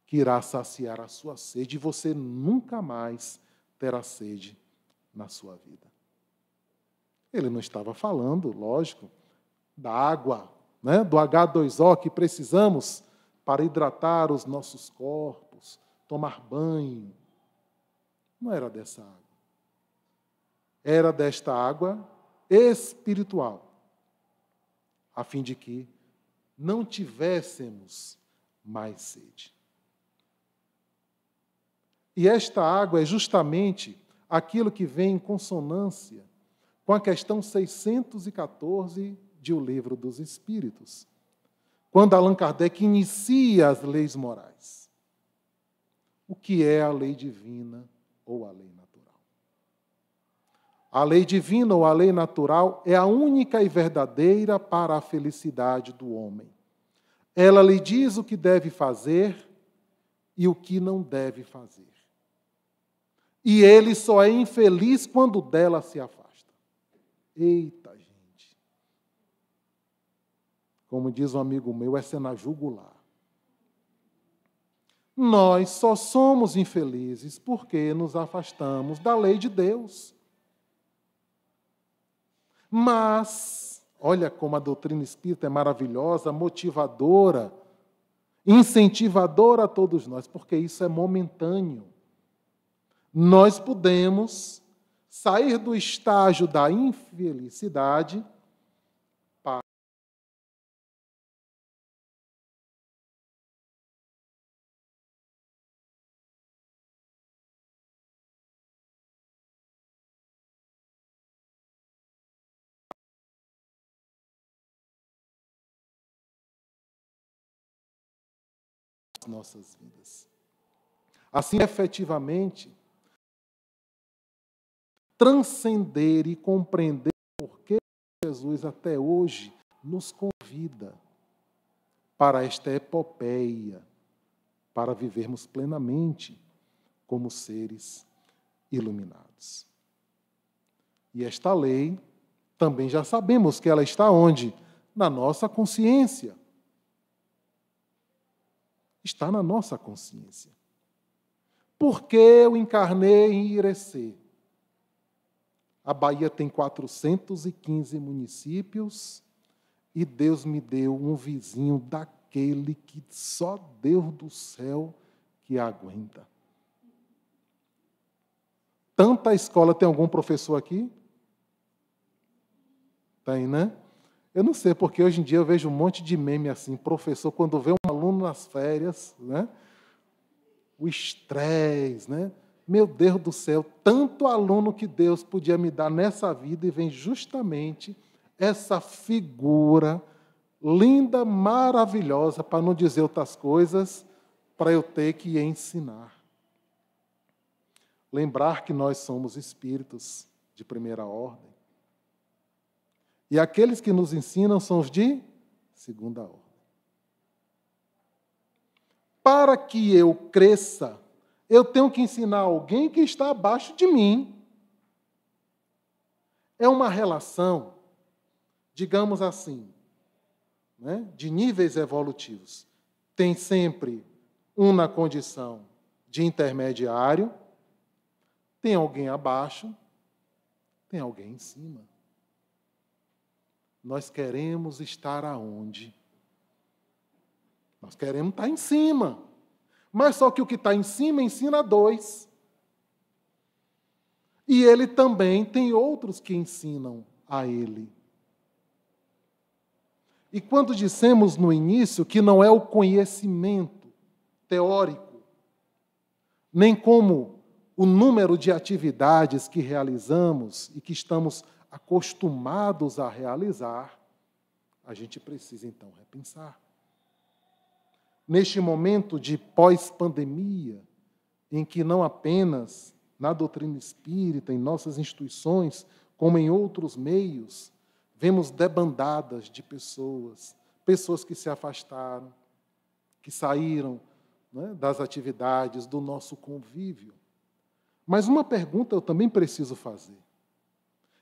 Speaker 3: que irá saciar a sua sede e você nunca mais terá sede na sua vida. Ele não estava falando, lógico, da água, né, do H2O que precisamos para hidratar os nossos corpos, tomar banho. Não era dessa água. Era desta água espiritual, a fim de que não tivéssemos mais sede. E esta água é justamente aquilo que vem em consonância com a questão 614 de O Livro dos Espíritos, quando Allan Kardec inicia as leis morais. O que é a lei divina ou a lei natural? A lei divina ou a lei natural é a única e verdadeira para a felicidade do homem. Ela lhe diz o que deve fazer e o que não deve fazer. E ele só é infeliz quando dela se afasta. Eita, gente. Como diz um amigo meu, essa é na jugular. Nós só somos infelizes porque nos afastamos da lei de Deus. Mas, olha como a doutrina espírita é maravilhosa, motivadora, incentivadora a todos nós, porque isso é momentâneo. Nós podemos sair do estágio da infelicidade para as nossas vidas. Assim, efetivamente, transcender e compreender por que Jesus até hoje nos convida para esta epopeia, para vivermos plenamente como seres iluminados. E esta lei, também já sabemos que ela está onde? Na nossa consciência. Está na nossa consciência. Por que eu encarnei em Irecê? A Bahia tem 415 municípios e Deus me deu um vizinho daquele que só Deus do céu que aguenta. Tanta escola, tem algum professor aqui? Tem, né? Eu não sei, porque hoje em dia eu vejo um monte de meme assim, professor, quando vê um aluno nas férias, né? O estresse, né? Meu Deus do céu, tanto aluno que Deus podia me dar nessa vida e vem justamente essa figura linda, maravilhosa, para não dizer outras coisas, para eu ter que ensinar. Lembrar que nós somos espíritos de primeira ordem. E aqueles que nos ensinam são os de segunda ordem. Para que eu cresça, eu tenho que ensinar alguém que está abaixo de mim. É uma relação, digamos assim, né, de níveis evolutivos. Tem sempre um na condição de intermediário, tem alguém abaixo, tem alguém em cima. Nós queremos estar aonde? Nós queremos estar em cima. Mas só que o que está em cima ensina dois. E ele também tem outros que ensinam a ele. E quando dissemos no início que não é o conhecimento teórico, nem como o número de atividades que realizamos e que estamos acostumados a realizar, a gente precisa então repensar. Neste momento de pós-pandemia, em que não apenas na doutrina espírita, em nossas instituições, como em outros meios, vemos debandadas de pessoas que se afastaram, que saíram, né, das atividades, do nosso convívio. Mas uma pergunta eu também preciso fazer.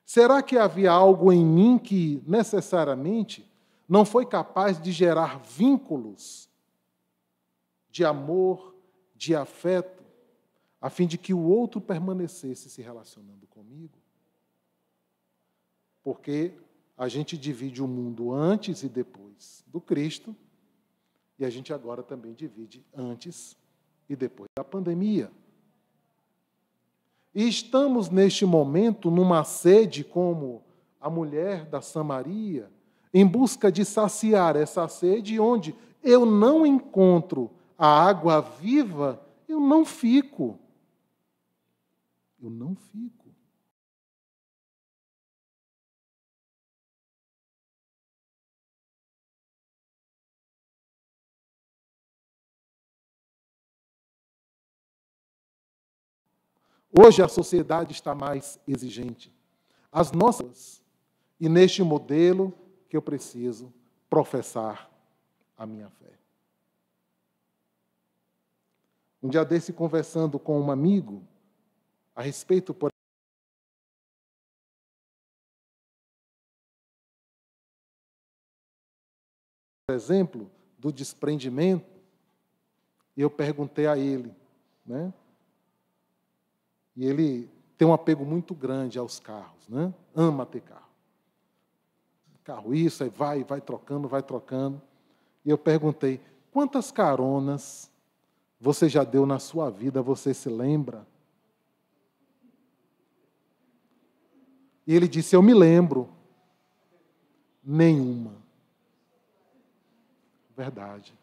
Speaker 3: Será que havia algo em mim que, necessariamente, não foi capaz de gerar vínculos de amor, de afeto, a fim de que o outro permanecesse se relacionando comigo. Porque a gente divide o mundo antes e depois do Cristo, e a gente agora também divide antes e depois da pandemia. E estamos, neste momento, numa sede como a mulher da Samaria, em busca de saciar essa sede, onde eu não encontro a água viva, eu não fico. Eu não fico. Hoje a sociedade está mais exigente. As nossas, e neste modelo que eu preciso professar a minha fé. Um dia desse, conversando com um amigo, a respeito, por exemplo, do desprendimento, e eu perguntei a ele, né? E ele tem um apego muito grande aos carros, né? Ama ter carro. Carro isso, aí vai trocando, vai trocando. E eu perguntei, quantas caronas você já deu na sua vida, você se lembra? E ele disse, eu me lembro. Nenhuma. Verdade.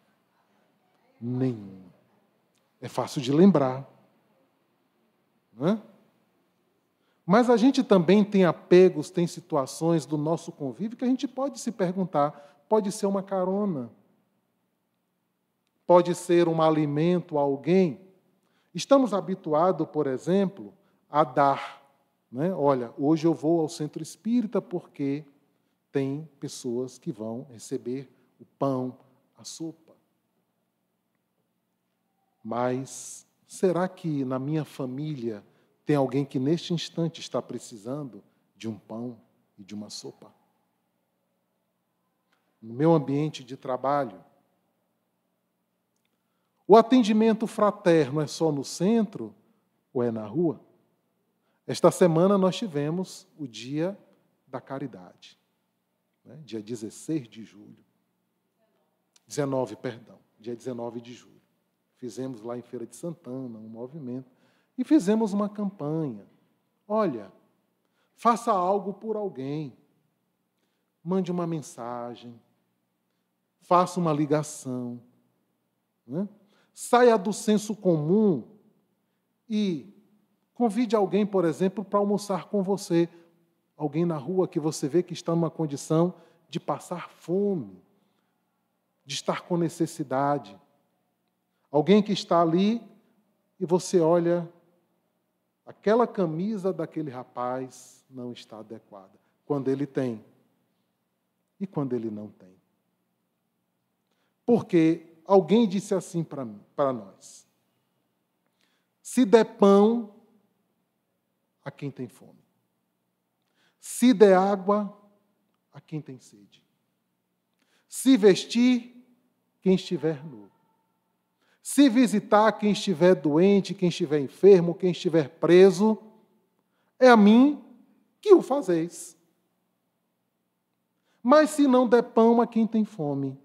Speaker 3: Nenhuma. É fácil de lembrar. Não é? Mas a gente também tem apegos, tem situações do nosso convívio que a gente pode se perguntar, pode ser uma carona, pode ser um alimento a alguém. Estamos habituados, por exemplo, a dar. Né? Olha, hoje eu vou ao centro espírita porque tem pessoas que vão receber o pão, a sopa. Mas será que na minha família tem alguém que neste instante está precisando de um pão e de uma sopa? No meu ambiente de trabalho, o atendimento fraterno é só no centro ou é na rua? Esta semana nós tivemos o Dia da Caridade, né? Dia 16 de julho. 19, perdão, dia 19 de julho. Fizemos lá em Feira de Santana um movimento e fizemos uma campanha. Olha, faça algo por alguém. Mande uma mensagem. Faça uma ligação. Né? Saia do senso comum e convide alguém, por exemplo, para almoçar com você. Alguém na rua que você vê que está numa condição de passar fome, de estar com necessidade. Alguém que está ali e você olha, aquela camisa daquele rapaz não está adequada. Quando ele tem e quando ele não tem. Porque alguém disse assim para nós, se der pão a quem tem fome, se der água a quem tem sede, se vestir quem estiver nu, se visitar quem estiver doente, quem estiver enfermo, quem estiver preso, é a mim que o fazeis. Mas se não der pão a quem tem fome,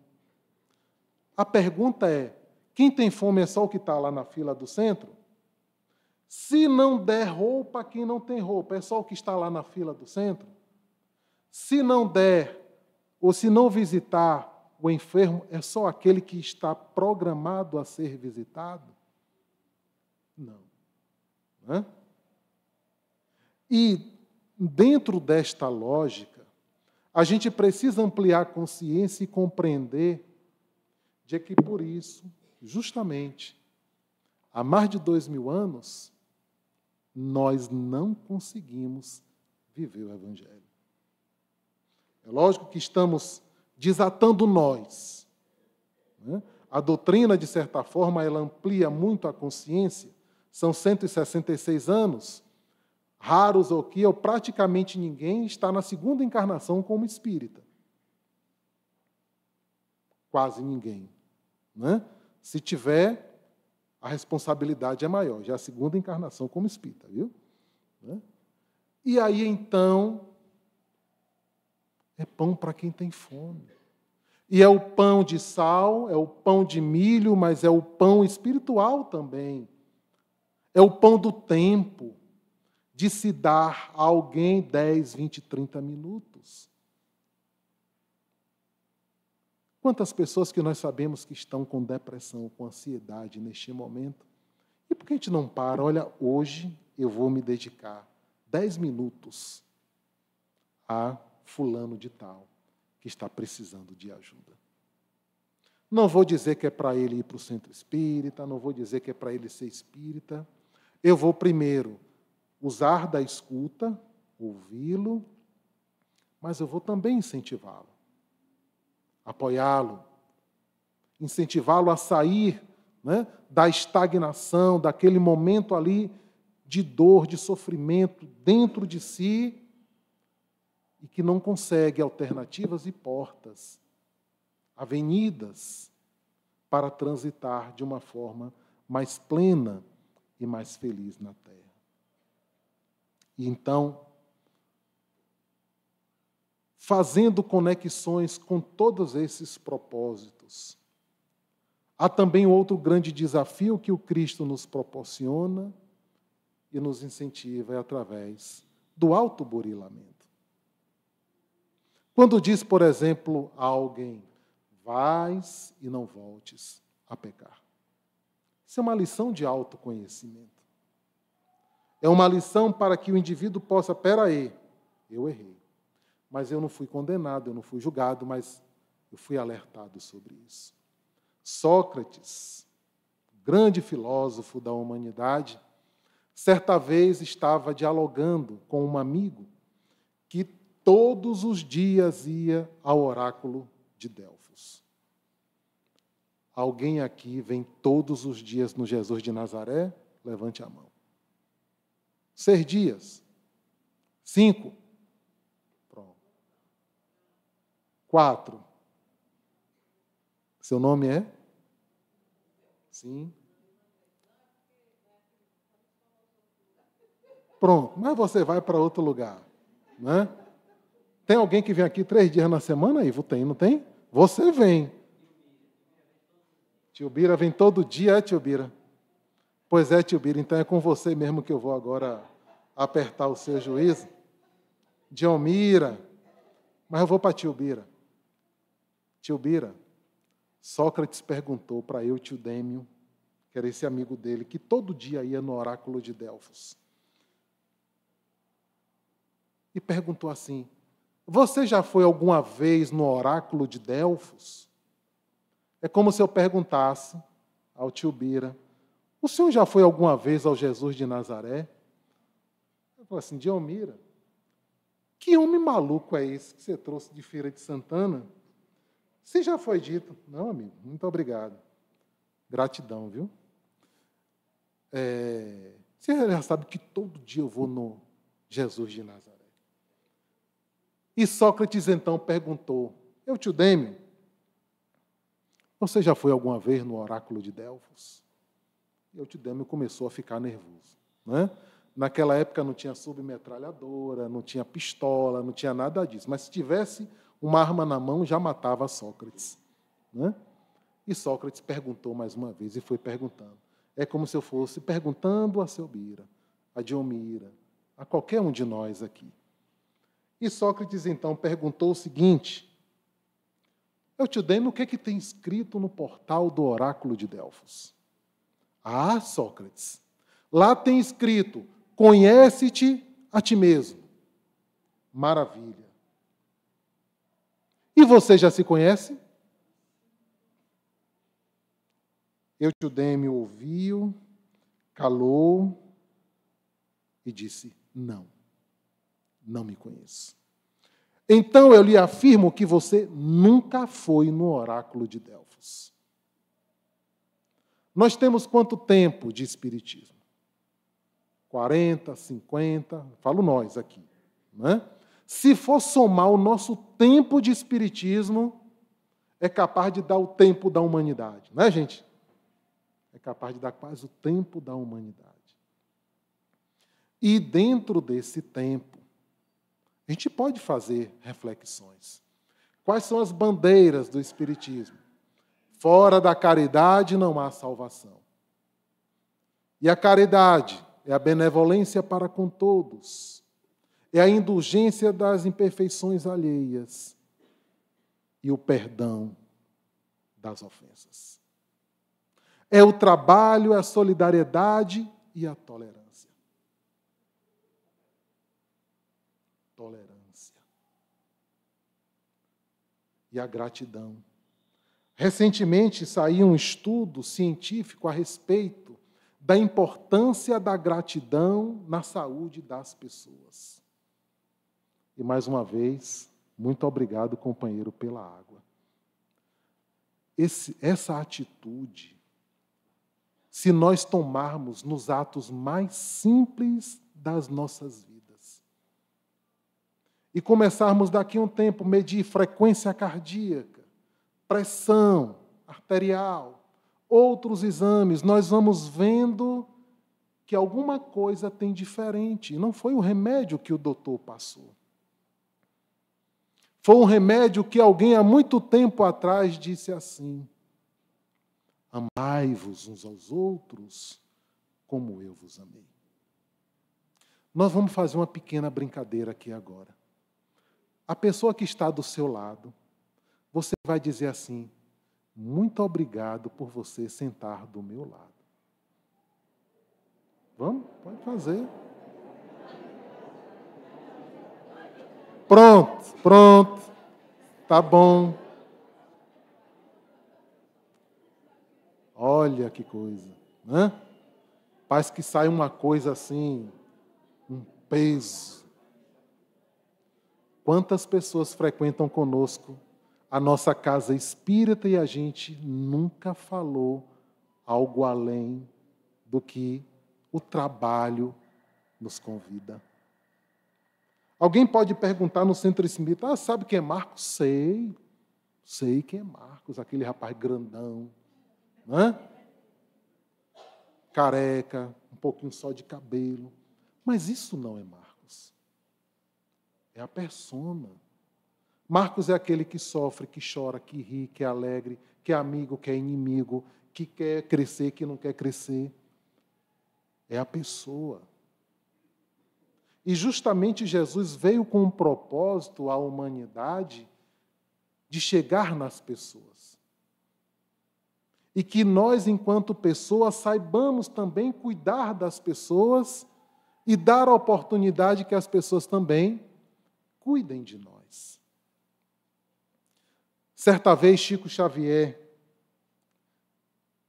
Speaker 3: a pergunta é, quem tem fome é só o que está lá na fila do centro? Se não der roupa a quem não tem roupa, é só o que está lá na fila do centro? Se não der, ou se não visitar o enfermo, é só aquele que está programado a ser visitado? Não. Não é? E, dentro desta lógica, a gente precisa ampliar a consciência e compreender de que, por isso, justamente, há mais de 2000 anos, nós não conseguimos viver o Evangelho. É lógico que estamos desatando nós. Né? A doutrina, de certa forma, ela amplia muito a consciência. São 166 anos. Raros ou que, ou praticamente ninguém, está na segunda encarnação como espírita. Quase ninguém. Né? Se tiver, a responsabilidade é maior. Já é a segunda encarnação como espírita, viu? E aí, então, é pão para quem tem fome. E é o pão de sal, é o pão de milho, mas é o pão espiritual também. É o pão do tempo, de se dar a alguém 10, 20, 30 minutos. Quantas pessoas que nós sabemos que estão com depressão, com ansiedade neste momento? E por que a gente não para? Olha, hoje eu vou me dedicar 10 minutos a fulano de tal, que está precisando de ajuda. Não vou dizer que é para ele ir para o centro espírita, não vou dizer que é para ele ser espírita. Eu vou primeiro usar da escuta, ouvi-lo, mas eu vou também incentivá-lo, apoiá-lo, incentivá-lo a sair, né, da estagnação, daquele momento ali de dor, de sofrimento dentro de si, e que não consegue alternativas e portas, avenidas, para transitar de uma forma mais plena e mais feliz na Terra. E então, fazendo conexões com todos esses propósitos, há também outro grande desafio que o Cristo nos proporciona e nos incentiva, é através do autoburilamento. Quando diz, por exemplo, a alguém, vais e não voltes a pecar. Isso é uma lição de autoconhecimento. É uma lição para que o indivíduo possa, espera aí, eu errei. Mas eu não fui condenado, eu não fui julgado, mas eu fui alertado sobre isso. Sócrates, grande filósofo da humanidade, certa vez estava dialogando com um amigo que todos os dias ia ao oráculo de Delfos. Alguém aqui vem todos os dias no Jesus de Nazaré? Levante a mão. 6 dias. 5. Pronto. 4. Seu nome é? Sim. Pronto, mas você vai para outro lugar, né? Tem alguém que vem aqui 3 dias na semana, Ivo? Tem, não tem? Você vem. Tio Bira vem todo dia, é, tio Bira? Pois é, tio Bira, então é com você mesmo que eu vou agora apertar o seu juízo. Dionmira, mas eu vou para tio Bira. Tio Bira, Sócrates perguntou para eu, tio Dêmio, que era esse amigo dele, que todo dia ia no oráculo de Delfos. E perguntou assim, você já foi alguma vez no oráculo de Delfos? É como se eu perguntasse ao tio Bira, o senhor já foi alguma vez ao Jesus de Nazaré? Eu falei assim, Dionmira, que homem maluco é esse que você trouxe de Feira de Santana? Se já foi dito. Não, amigo, muito obrigado. Gratidão, viu? Você já sabe que todo dia eu vou no Jesus de Nazaré. E Sócrates, então, perguntou, eu, tio Dêmio, você já foi alguma vez no oráculo de Delfos? E o tio Dêmio começou a ficar nervoso, né? Naquela época não tinha submetralhadora, não tinha pistola, não tinha nada disso. Mas se tivesse uma arma na mão, já matava Sócrates, né? E Sócrates perguntou mais uma vez, e foi perguntando. É como se eu fosse perguntando a seu Bira, a Dionmira, a qualquer um de nós aqui. E Sócrates, então, perguntou o seguinte, eu te dei no que tem escrito no portal do oráculo de Delfos? Ah, Sócrates, lá tem escrito, conhece-te a ti mesmo. Maravilha. E você já se conhece? Eutidêmio ouviu, calou e disse, não me conheço. Então eu lhe afirmo que você nunca foi no oráculo de Delfos. Nós temos quanto tempo de espiritismo? 40, 50, falo nós aqui, né? Se for somar o nosso tempo de espiritismo, é capaz de dar o tempo da humanidade, não é, gente? capaz de dar quase o tempo da humanidade. E dentro desse tempo, a gente pode fazer reflexões. Quais são as bandeiras do Espiritismo? Fora da caridade não há salvação. E a caridade é a benevolência para com todos, é a indulgência das imperfeições alheias e o perdão das ofensas. É o trabalho, a solidariedade e a tolerância. Tolerância. E a gratidão. Recentemente saiu um estudo científico a respeito da importância da gratidão na saúde das pessoas. E mais uma vez, muito obrigado, companheiro, pela água. Essa atitude, se nós tomarmos nos atos mais simples das nossas vidas, e começarmos daqui a um tempo a medir frequência cardíaca, pressão arterial, outros exames, nós vamos vendo que alguma coisa tem diferente. Não foi o remédio que o doutor passou. Foi um remédio que alguém há muito tempo atrás disse assim: amai-vos uns aos outros como eu vos amei. Nós vamos fazer uma pequena brincadeira aqui agora. A pessoa que está do seu lado, você vai dizer assim: muito obrigado por você sentar do meu lado. Vamos? Pode fazer. Pronto. Tá bom. Olha que coisa, né? Parece que sai uma coisa assim, um peso. Quantas pessoas frequentam conosco a nossa casa espírita e a gente nunca falou algo além do que o trabalho nos convida. Alguém pode perguntar no centro espírita: sabe quem é Marcos? Sei quem é Marcos, aquele rapaz grandão, né? Careca, um pouquinho só de cabelo. Mas isso não é Marcos. É a persona. Marcos é aquele que sofre, que chora, que ri, que é alegre, que é amigo, que é inimigo, que quer crescer, que não quer crescer. É a pessoa. E justamente Jesus veio com um propósito à humanidade de chegar nas pessoas. E que nós, enquanto pessoas, saibamos também cuidar das pessoas e dar a oportunidade que as pessoas também cuidem de nós. Certa vez, Chico Xavier,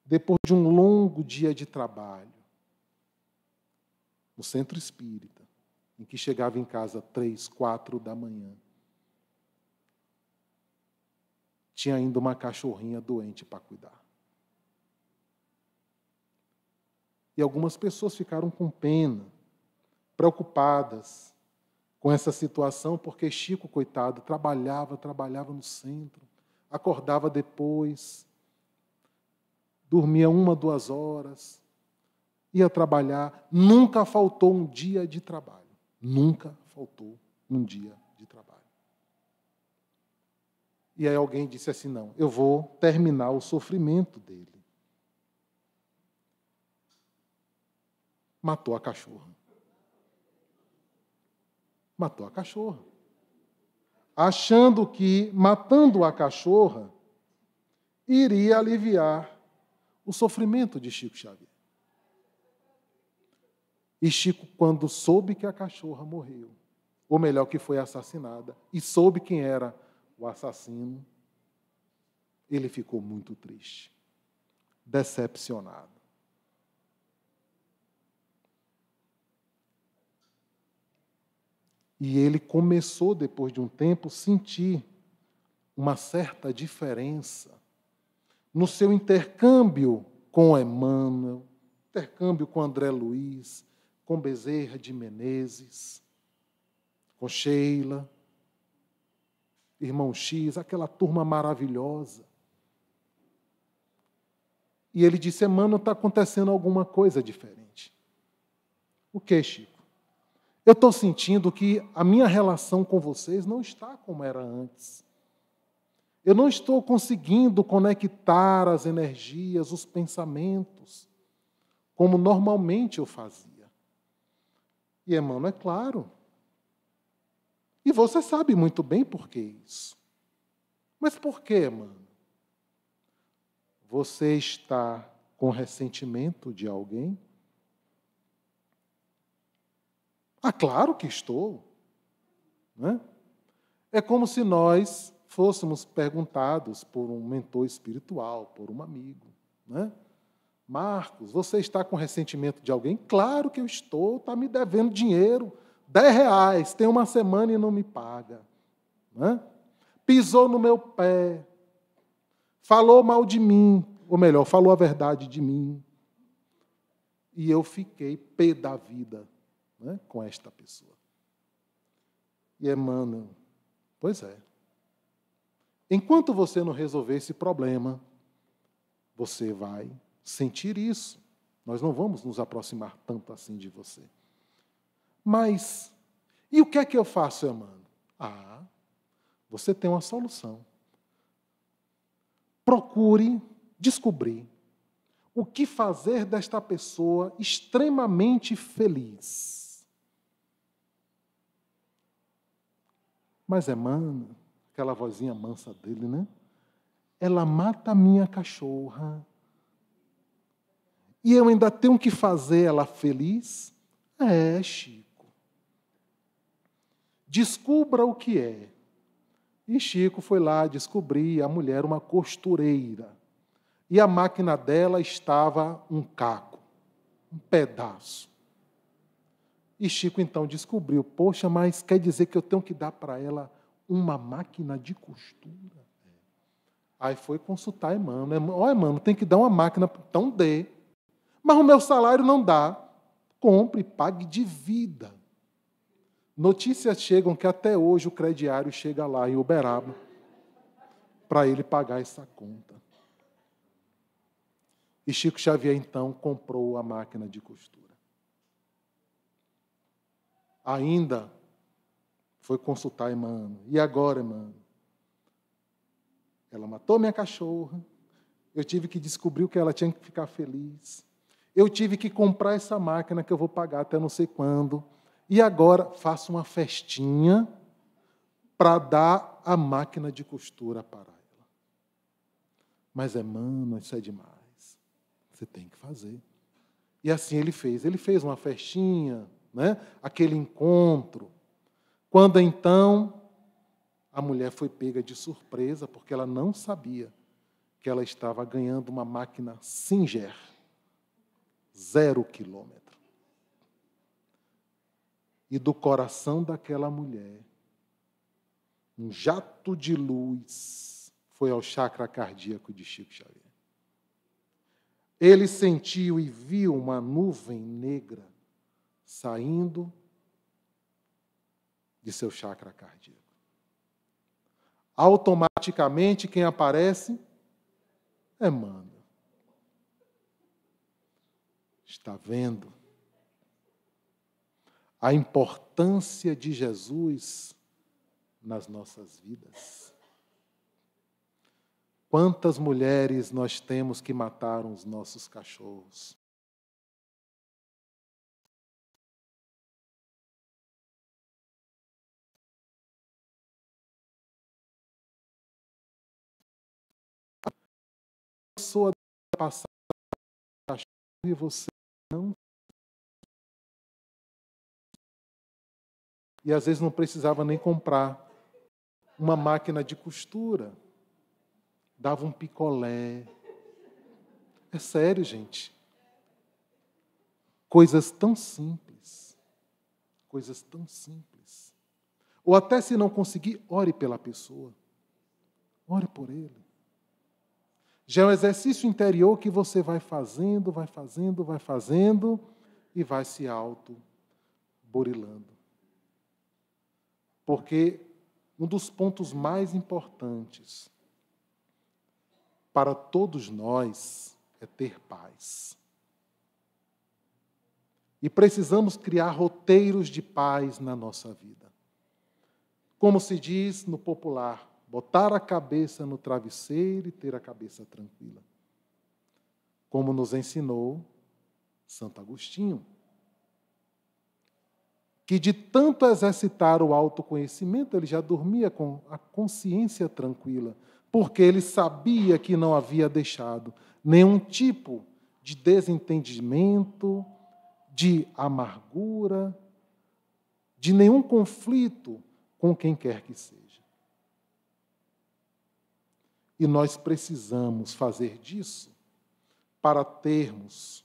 Speaker 3: depois de um longo dia de trabalho, no centro espírita, em que chegava em casa 3, 4 da manhã, tinha ainda uma cachorrinha doente para cuidar. E algumas pessoas ficaram com pena, preocupadas com essa situação, porque Chico, coitado, trabalhava no centro, acordava depois, dormia 1, 2 horas, ia trabalhar, nunca faltou um dia de trabalho. Nunca faltou um dia de trabalho. E aí alguém disse assim: não, eu vou terminar o sofrimento dele. Matou a cachorra. Matou a cachorra. Achando que, matando a cachorra, iria aliviar o sofrimento de Chico Xavier. E Chico, quando soube que a cachorra morreu, ou melhor, que foi assassinada, e soube quem era o assassino, ele ficou muito triste, decepcionado. E ele começou, depois de um tempo, a sentir uma certa diferença no seu intercâmbio com Emmanuel, intercâmbio com André Luiz, com Bezerra de Menezes, com Sheila, Irmão X, aquela turma maravilhosa. E ele disse: Emmanuel, está acontecendo alguma coisa diferente. O que, Chico? Eu estou sentindo que a minha relação com vocês não está como era antes. Eu não estou conseguindo conectar as energias, os pensamentos, como normalmente eu fazia. E Emmanuel, é claro. E você sabe muito bem por que isso. Mas por que, Emmanuel? Você está com ressentimento de alguém? Ah, claro que estou. Né? É como se nós fôssemos perguntados por um mentor espiritual, por um amigo. Né? Marcos, você está com ressentimento de alguém? Claro que eu estou, está me devendo dinheiro, R$10, tem uma semana e não me paga. Né? Pisou no meu pé, falou mal de mim, ou melhor, falou a verdade de mim. E eu fiquei pé da vida, né, com esta pessoa. E Emmanuel, pois é. Enquanto você não resolver esse problema, você vai sentir isso. Nós não vamos nos aproximar tanto assim de você. Mas, e o que é que eu faço, Emmanuel? Ah, você tem uma solução. Procure descobrir o que fazer desta pessoa extremamente feliz. Mas, Emmanuel, aquela vozinha mansa dele, né? Ela mata a minha cachorra. E eu ainda tenho que fazer ela feliz? É, Chico. Descubra o que é. E Chico foi lá descobrir a mulher uma costureira. E a máquina dela estava um caco, um pedaço. E Chico então descobriu, poxa, mas quer dizer que eu tenho que dar para ela uma máquina de costura? Aí foi consultar Emmanuel. Ó, Emmanuel, tem que dar uma máquina, então dê. Mas o meu salário não dá. Compre, pague de vida. Notícias chegam que até hoje o crediário chega lá em Uberaba para ele pagar essa conta. E Chico Xavier, então, comprou a máquina de costura. Ainda foi consultar Emmanuel. E agora, Emmanuel? Ela matou minha cachorra. Eu tive que descobrir que ela tinha que ficar feliz. Eu tive que comprar essa máquina que eu vou pagar até não sei quando. E agora faço uma festinha para dar a máquina de costura para ela. Mas, Emmanuel, isso é demais. Você tem que fazer. E assim ele fez. Ele fez uma festinha, né? Aquele encontro. Quando então a mulher foi pega de surpresa, porque ela não sabia que ela estava ganhando uma máquina Singer, 0 quilômetro. E do coração daquela mulher, um jato de luz foi ao chakra cardíaco de Chico Xavier. Ele sentiu e viu uma nuvem negra saindo de seu chakra cardíaco. Automaticamente, quem aparece? Emmanuel. Está vendo a importância de Jesus nas nossas vidas? Quantas mulheres nós temos que mataram os nossos cachorros? A pessoa passar o cachorro e você não. E às vezes não precisava nem comprar uma máquina de costura. Dava um picolé. É sério, gente. Coisas tão simples. Coisas tão simples. Ou até se não conseguir, ore pela pessoa. Ore por ele. Já é um exercício interior que você vai fazendo, vai fazendo, vai fazendo e vai se auto-burilando. Porque um dos pontos mais importantes para todos nós é é ter paz. E precisamos criar roteiros de paz na nossa vida. Como se diz no popular, botar a cabeça no travesseiro e ter a cabeça tranquila. Como nos ensinou Santo Agostinho, que de tanto exercitar o autoconhecimento, ele já dormia com a consciência tranquila, porque ele sabia que não havia deixado nenhum tipo de desentendimento, de amargura, de nenhum conflito com quem quer que seja. E nós precisamos fazer disso para termos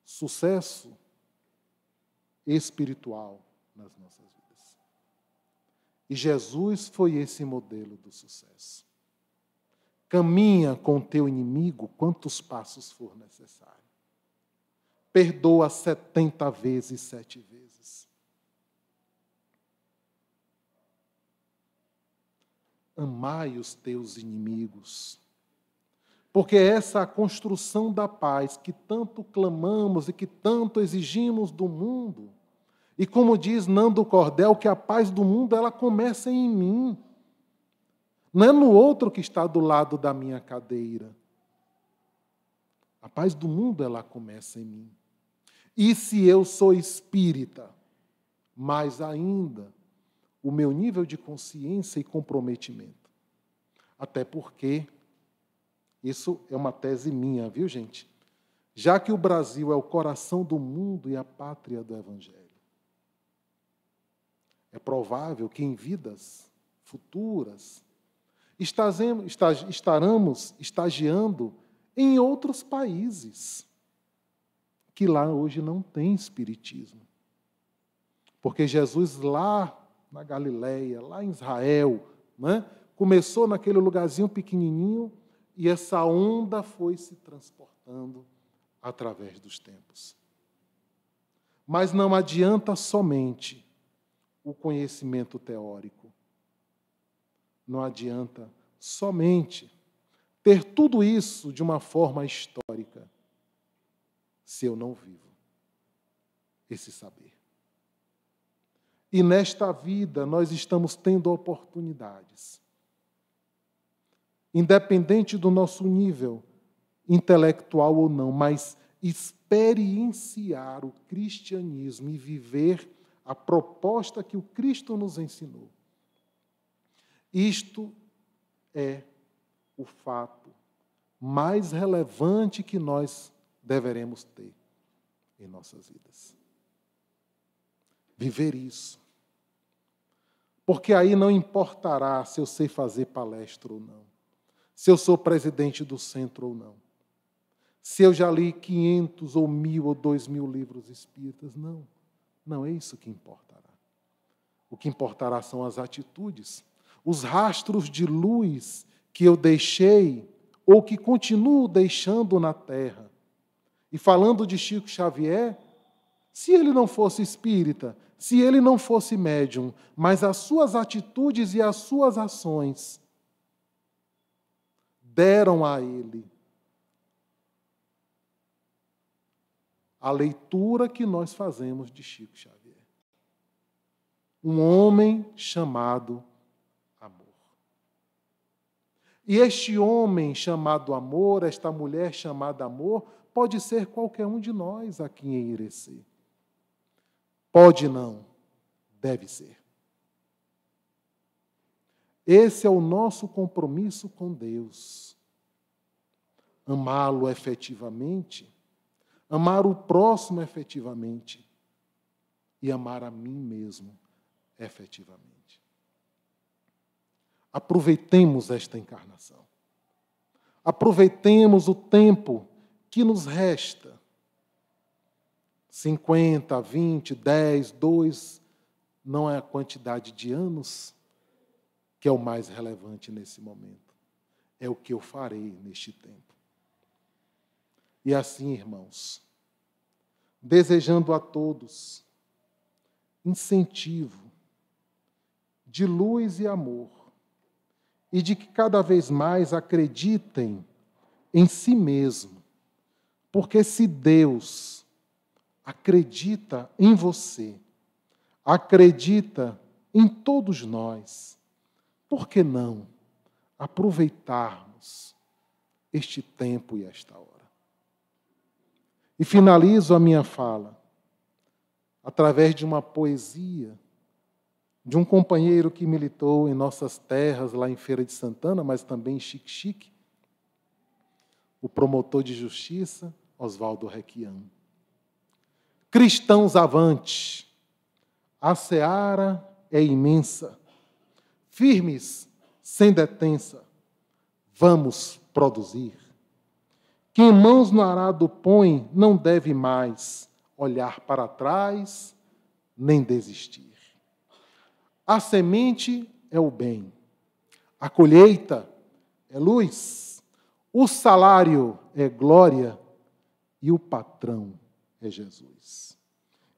Speaker 3: sucesso espiritual nas nossas vidas. E Jesus foi esse modelo do sucesso. Caminha com o teu inimigo quantos passos for necessário. Perdoa 70 vezes, 7 vezes. Amai os teus inimigos. Porque essa é a construção da paz que tanto clamamos e que tanto exigimos do mundo. E como diz Nando Cordel, que a paz do mundo ela começa em mim. Não é no outro que está do lado da minha cadeira. A paz do mundo ela começa em mim. E se eu sou espírita, mais ainda, o meu nível de consciência e comprometimento. Até porque, isso é uma tese minha, viu, gente? Já que o Brasil é o coração do mundo e a pátria do Evangelho, é provável que em vidas futuras estaremos estagiando em outros países que lá hoje não tem espiritismo. Porque Jesus lá na Galileia, lá em Israel, né, começou naquele lugarzinho pequenininho e essa onda foi se transportando através dos tempos. Mas não adianta somente o conhecimento teórico. Não adianta somente ter tudo isso de uma forma histórica, se eu não vivo esse saber. E nesta vida nós estamos tendo oportunidades. Independente do nosso nível intelectual ou não, mas experienciar o cristianismo e viver a proposta que o Cristo nos ensinou. Isto é o fato mais relevante que nós deveremos ter em nossas vidas. Viver isso. Porque aí não importará se eu sei fazer palestra ou não, se eu sou presidente do centro ou não, se eu já li 500 ou 1.000 ou 2.000 livros espíritas, não. Não é isso que importará. O que importará são as atitudes, os rastros de luz que eu deixei ou que continuo deixando na terra. E falando de Chico Xavier, se ele não fosse espírita, se ele não fosse médium, mas as suas atitudes e as suas ações deram a ele a leitura que nós fazemos de Chico Xavier. Um homem chamado amor. E este homem chamado amor, esta mulher chamada amor, pode ser qualquer um de nós aqui em Irecê. Pode não, deve ser. Esse é o nosso compromisso com Deus. Amá-lo efetivamente, amar o próximo efetivamente e amar a mim mesmo efetivamente. Aproveitemos esta encarnação. Aproveitemos o tempo que nos resta. 50, 20, 10, 2, não é a quantidade de anos que é o mais relevante nesse momento. É o que eu farei neste tempo. E assim, irmãos, desejando a todos incentivo de luz e amor, e de que cada vez mais acreditem em si mesmo, Porque se Deus acredita em você, acredita em todos nós, por que não aproveitarmos este tempo e esta hora? E finalizo a minha fala através de uma poesia de um companheiro que militou em nossas terras, lá em Feira de Santana, mas também em Xique-Xique, o promotor de justiça, Oswaldo Requião. Cristãos avante, a seara é imensa, firmes, sem detença, vamos produzir. Quem mãos no arado põe, não deve mais olhar para trás, nem desistir. A semente é o bem, a colheita é luz, o salário é glória e o patrão é Jesus.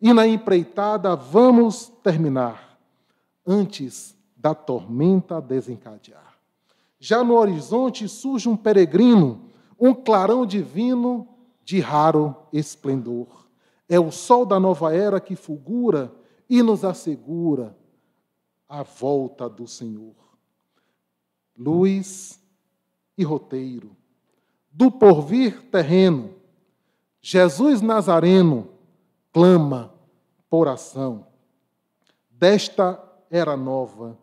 Speaker 3: E na empreitada vamos terminar, antes da tormenta desencadear. Já no horizonte surge um peregrino, um clarão divino de raro esplendor. É o sol da nova era que fulgura e nos assegura a volta do Senhor. Luz e roteiro, do porvir terreno, Jesus Nazareno clama por ação. Desta era nova,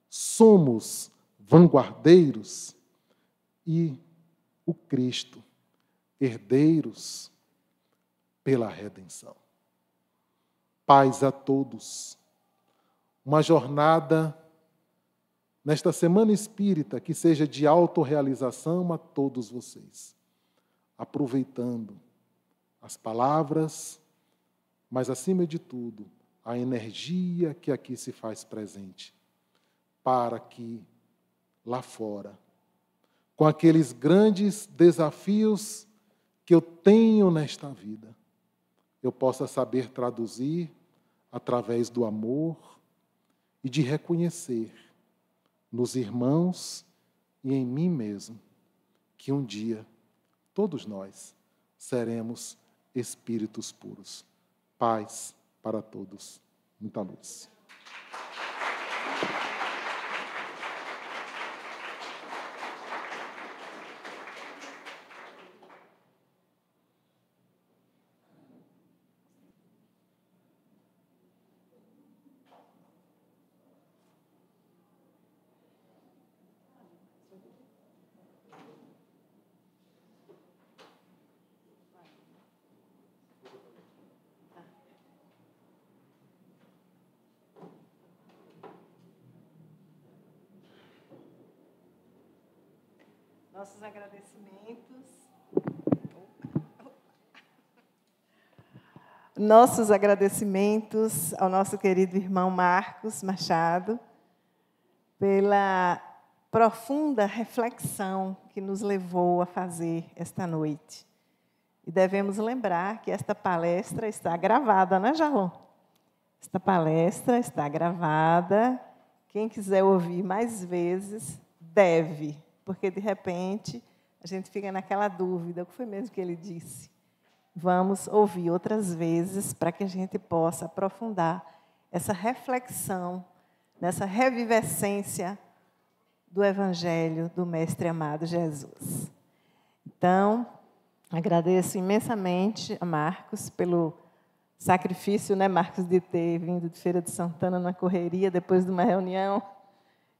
Speaker 3: somos vanguardeiros e o Cristo, herdeiros pela redenção. Paz a todos. Uma jornada nesta Semana Espírita que seja de autorrealização a todos vocês, aproveitando as palavras, mas, acima de tudo, a energia que aqui se faz presente, para que, lá fora, com aqueles grandes desafios que eu tenho nesta vida, eu possa saber traduzir através do amor e de reconhecer nos irmãos e em mim mesmo que um dia todos nós seremos espíritos puros. Paz para todos. Muita luz.
Speaker 1: Nossos agradecimentos. Nossos agradecimentos ao nosso querido irmão Marcos Machado pela profunda reflexão que nos levou a fazer esta noite. E devemos lembrar que esta palestra está gravada, né, Jarlon? Esta palestra está gravada. Quem quiser ouvir mais vezes, deve. Porque, de repente, a gente fica naquela dúvida, o que foi mesmo que ele disse? Vamos ouvir outras vezes para que a gente possa aprofundar essa reflexão, nessa revivescência do Evangelho do Mestre amado Jesus. Então, agradeço imensamente a Marcos pelo sacrifício, né, Marcos, de ter vindo de Feira de Santana na correria, depois de uma reunião,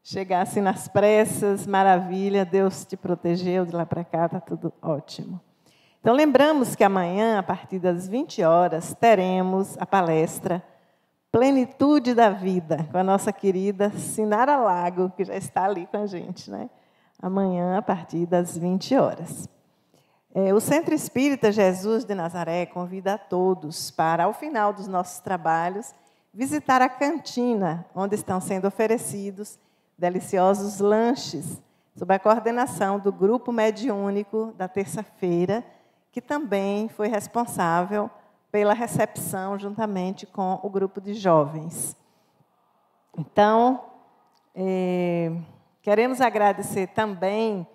Speaker 1: chegasse nas pressas, maravilha, Deus te protegeu, de lá para cá está tudo ótimo. Então, lembramos que amanhã, a partir das 20 horas, teremos a palestra Plenitude da Vida, com a nossa querida Sinara Lago, que já está ali com a gente, né? Amanhã, a partir das 20 horas. O Centro Espírita Jesus de Nazaré convida a todos para, ao final dos nossos trabalhos, visitar a cantina, onde estão sendo oferecidos deliciosos lanches, sob a coordenação do Grupo Mediúnico da terça-feira, que também foi responsável pela recepção, juntamente com o grupo de jovens. Então, queremos agradecer também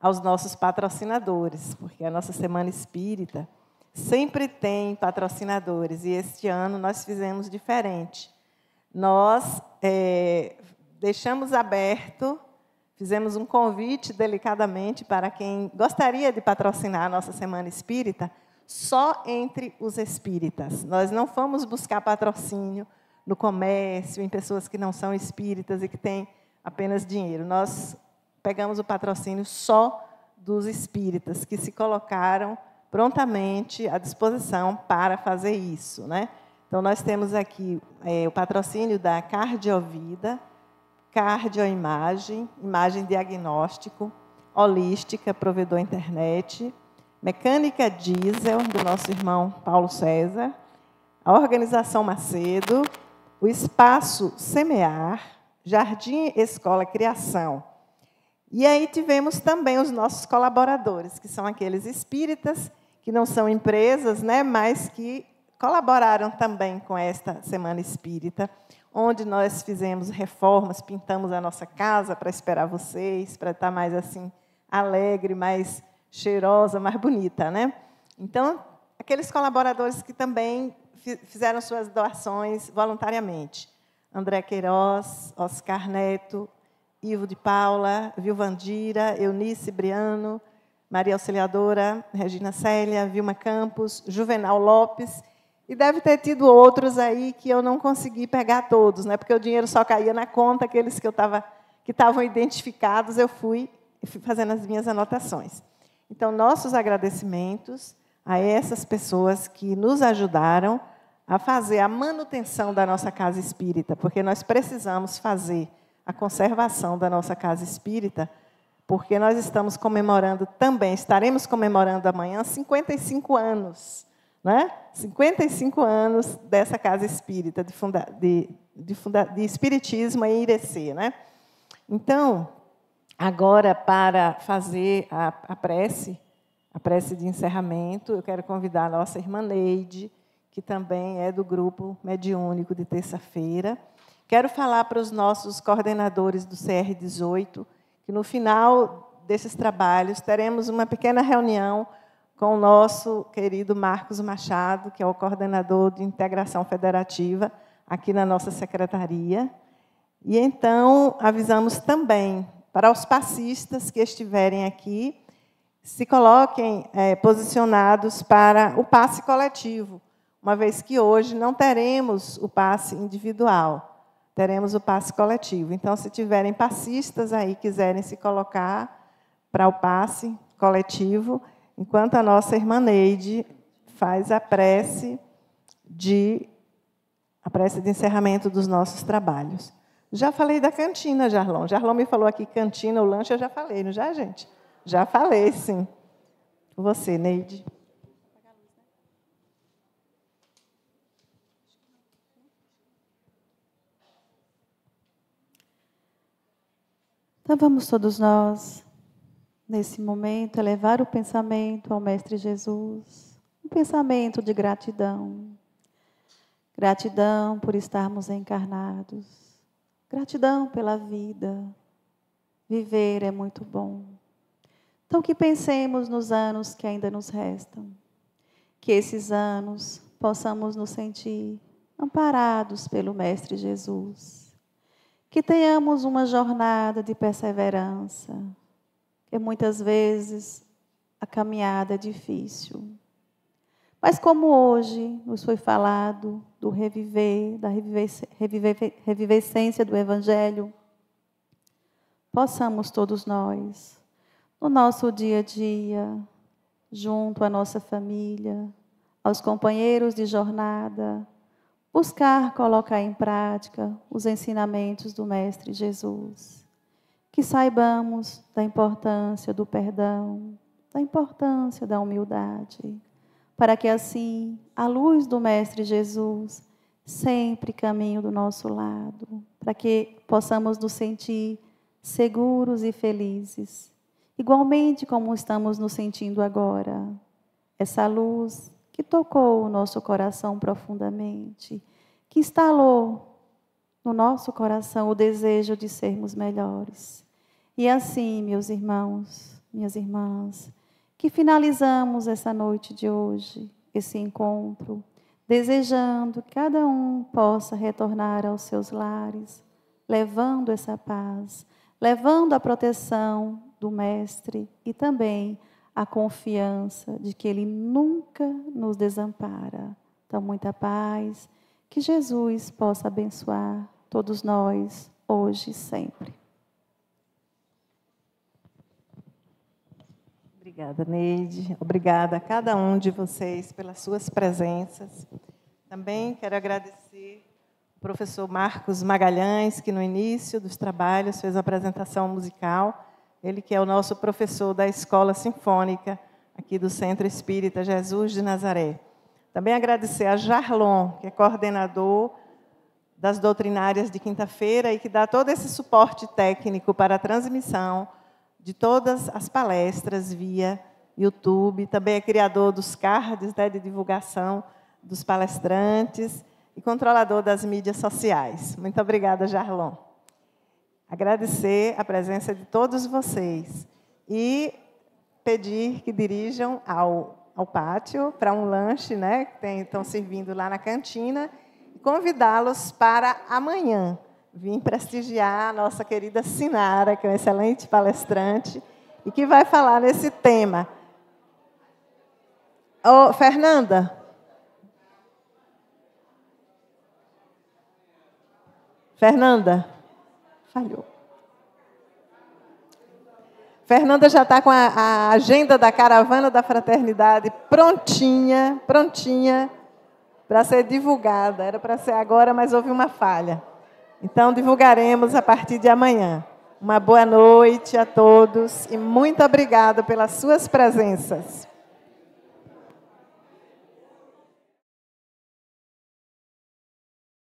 Speaker 1: aos nossos patrocinadores, porque a nossa Semana Espírita sempre tem patrocinadores, e este ano nós fizemos diferente. Nós deixamos aberto, fizemos um convite delicadamente para quem gostaria de patrocinar a nossa Semana Espírita, só entre os espíritas. Nós não fomos buscar patrocínio no comércio, em pessoas que não são espíritas e que têm apenas dinheiro. Nós pegamos o patrocínio só dos espíritas, que se colocaram prontamente à disposição para fazer isso, né? Então, nós temos aqui o patrocínio da Cardiovida, Cardioimagem, Imagem Diagnóstico, Holística, Provedor Internet, Mecânica Diesel, do nosso irmão Paulo César, a Organização Macedo, o Espaço Semear, Jardim Escola Criação. E aí tivemos também os nossos colaboradores, que são aqueles espíritas que não são empresas, né, mas que colaboraram também com esta Semana Espírita, onde nós fizemos reformas, pintamos a nossa casa para esperar vocês, para estar mais assim alegre, mais cheirosa, mais bonita, né? Então, aqueles colaboradores que também fizeram suas doações voluntariamente. André Queiroz, Oscar Neto, Ivo de Paula, Vilvandira, Eunice Briano, Maria Auxiliadora, Regina Célia, Vilma Campos, Juvenal Lopes, e deve ter tido outros aí que eu não consegui pegar todos, né? Porque o dinheiro só caía na conta, aqueles que estavam identificados, eu fui fazendo as minhas anotações. Então, nossos agradecimentos a essas pessoas que nos ajudaram a fazer a manutenção da nossa casa espírita, porque nós precisamos fazer a conservação da nossa casa espírita, porque nós estamos comemorando também, estaremos comemorando amanhã 55 anos, né? 55 anos dessa casa espírita, de espiritismo em Irecê, né? Então, agora, para fazer a prece de encerramento, eu quero convidar a nossa irmã Neide, que também é do grupo mediúnico de terça-feira. Quero falar para os nossos coordenadores do CR18, que no final desses trabalhos teremos uma pequena reunião com o nosso querido Marcos Machado, que é o coordenador de integração federativa aqui na nossa secretaria. E então avisamos também para os passistas que estiverem aqui, se coloquem posicionados para o passe coletivo, uma vez que hoje não teremos o passe individual. Teremos o passe coletivo. Então, se tiverem passistas aí, quiserem se colocar para o passe coletivo, enquanto a nossa irmã Neide faz a prece de encerramento dos nossos trabalhos. Já falei da cantina, Jarlão. Jarlão me falou aqui cantina, o lanche, eu já falei, não já, gente? Já falei, sim. Você, Neide.
Speaker 4: Então, vamos todos nós, nesse momento, elevar o pensamento ao Mestre Jesus, um pensamento de gratidão. Gratidão por estarmos encarnados. Gratidão pela vida. Viver é muito bom. Então, que pensemos nos anos que ainda nos restam. Que esses anos possamos nos sentir amparados pelo Mestre Jesus. Que tenhamos uma jornada de perseverança, que muitas vezes a caminhada é difícil. Mas como hoje nos foi falado do reviver, da revivescência do Evangelho, possamos todos nós, no nosso dia a dia, junto à nossa família, aos companheiros de jornada, buscar colocar em prática os ensinamentos do Mestre Jesus. Que saibamos da importância do perdão, da importância da humildade, para que assim, a luz do Mestre Jesus, sempre caminhe do nosso lado, para que possamos nos sentir seguros e felizes, igualmente como estamos nos sentindo agora. Essa luz que tocou o nosso coração profundamente, que instalou no nosso coração o desejo de sermos melhores. E assim, meus irmãos, minhas irmãs, que finalizamos essa noite de hoje, esse encontro, desejando que cada um possa retornar aos seus lares, levando essa paz, levando a proteção do Mestre e também a confiança de que Ele nunca nos desampara. Então, muita paz, que Jesus possa abençoar todos nós, hoje e sempre.
Speaker 5: Obrigada, Neide. Obrigada a cada um de vocês pelas suas presenças. Também quero agradecer ao professor Marcos Magalhães, que no início dos trabalhos fez a apresentação musical. Ele que é o nosso professor da Escola Sinfônica, aqui do Centro Espírita Jesus de Nazaré. Também agradecer a Jarlon, que é coordenador das doutrinárias de quinta-feira e que dá todo esse suporte técnico para a transmissão de todas as palestras via YouTube. Também é criador dos cards, né, de divulgação dos palestrantes e controlador das mídias sociais. Muito obrigada, Jarlon. Agradecer a presença de todos vocês e pedir que dirijam ao pátio para um lanche, né, que estão servindo lá na cantina, e convidá-los para amanhã vir prestigiar a nossa querida Sinara, que é uma excelente palestrante, e que vai falar nesse tema. Ô, Fernanda. Fernanda. Falhou. Fernanda já está com a agenda da Caravana da Fraternidade prontinha para ser divulgada. Era para ser agora, mas houve uma falha. Então, divulgaremos a partir de amanhã. Uma boa noite a todos e muito obrigada pelas suas presenças.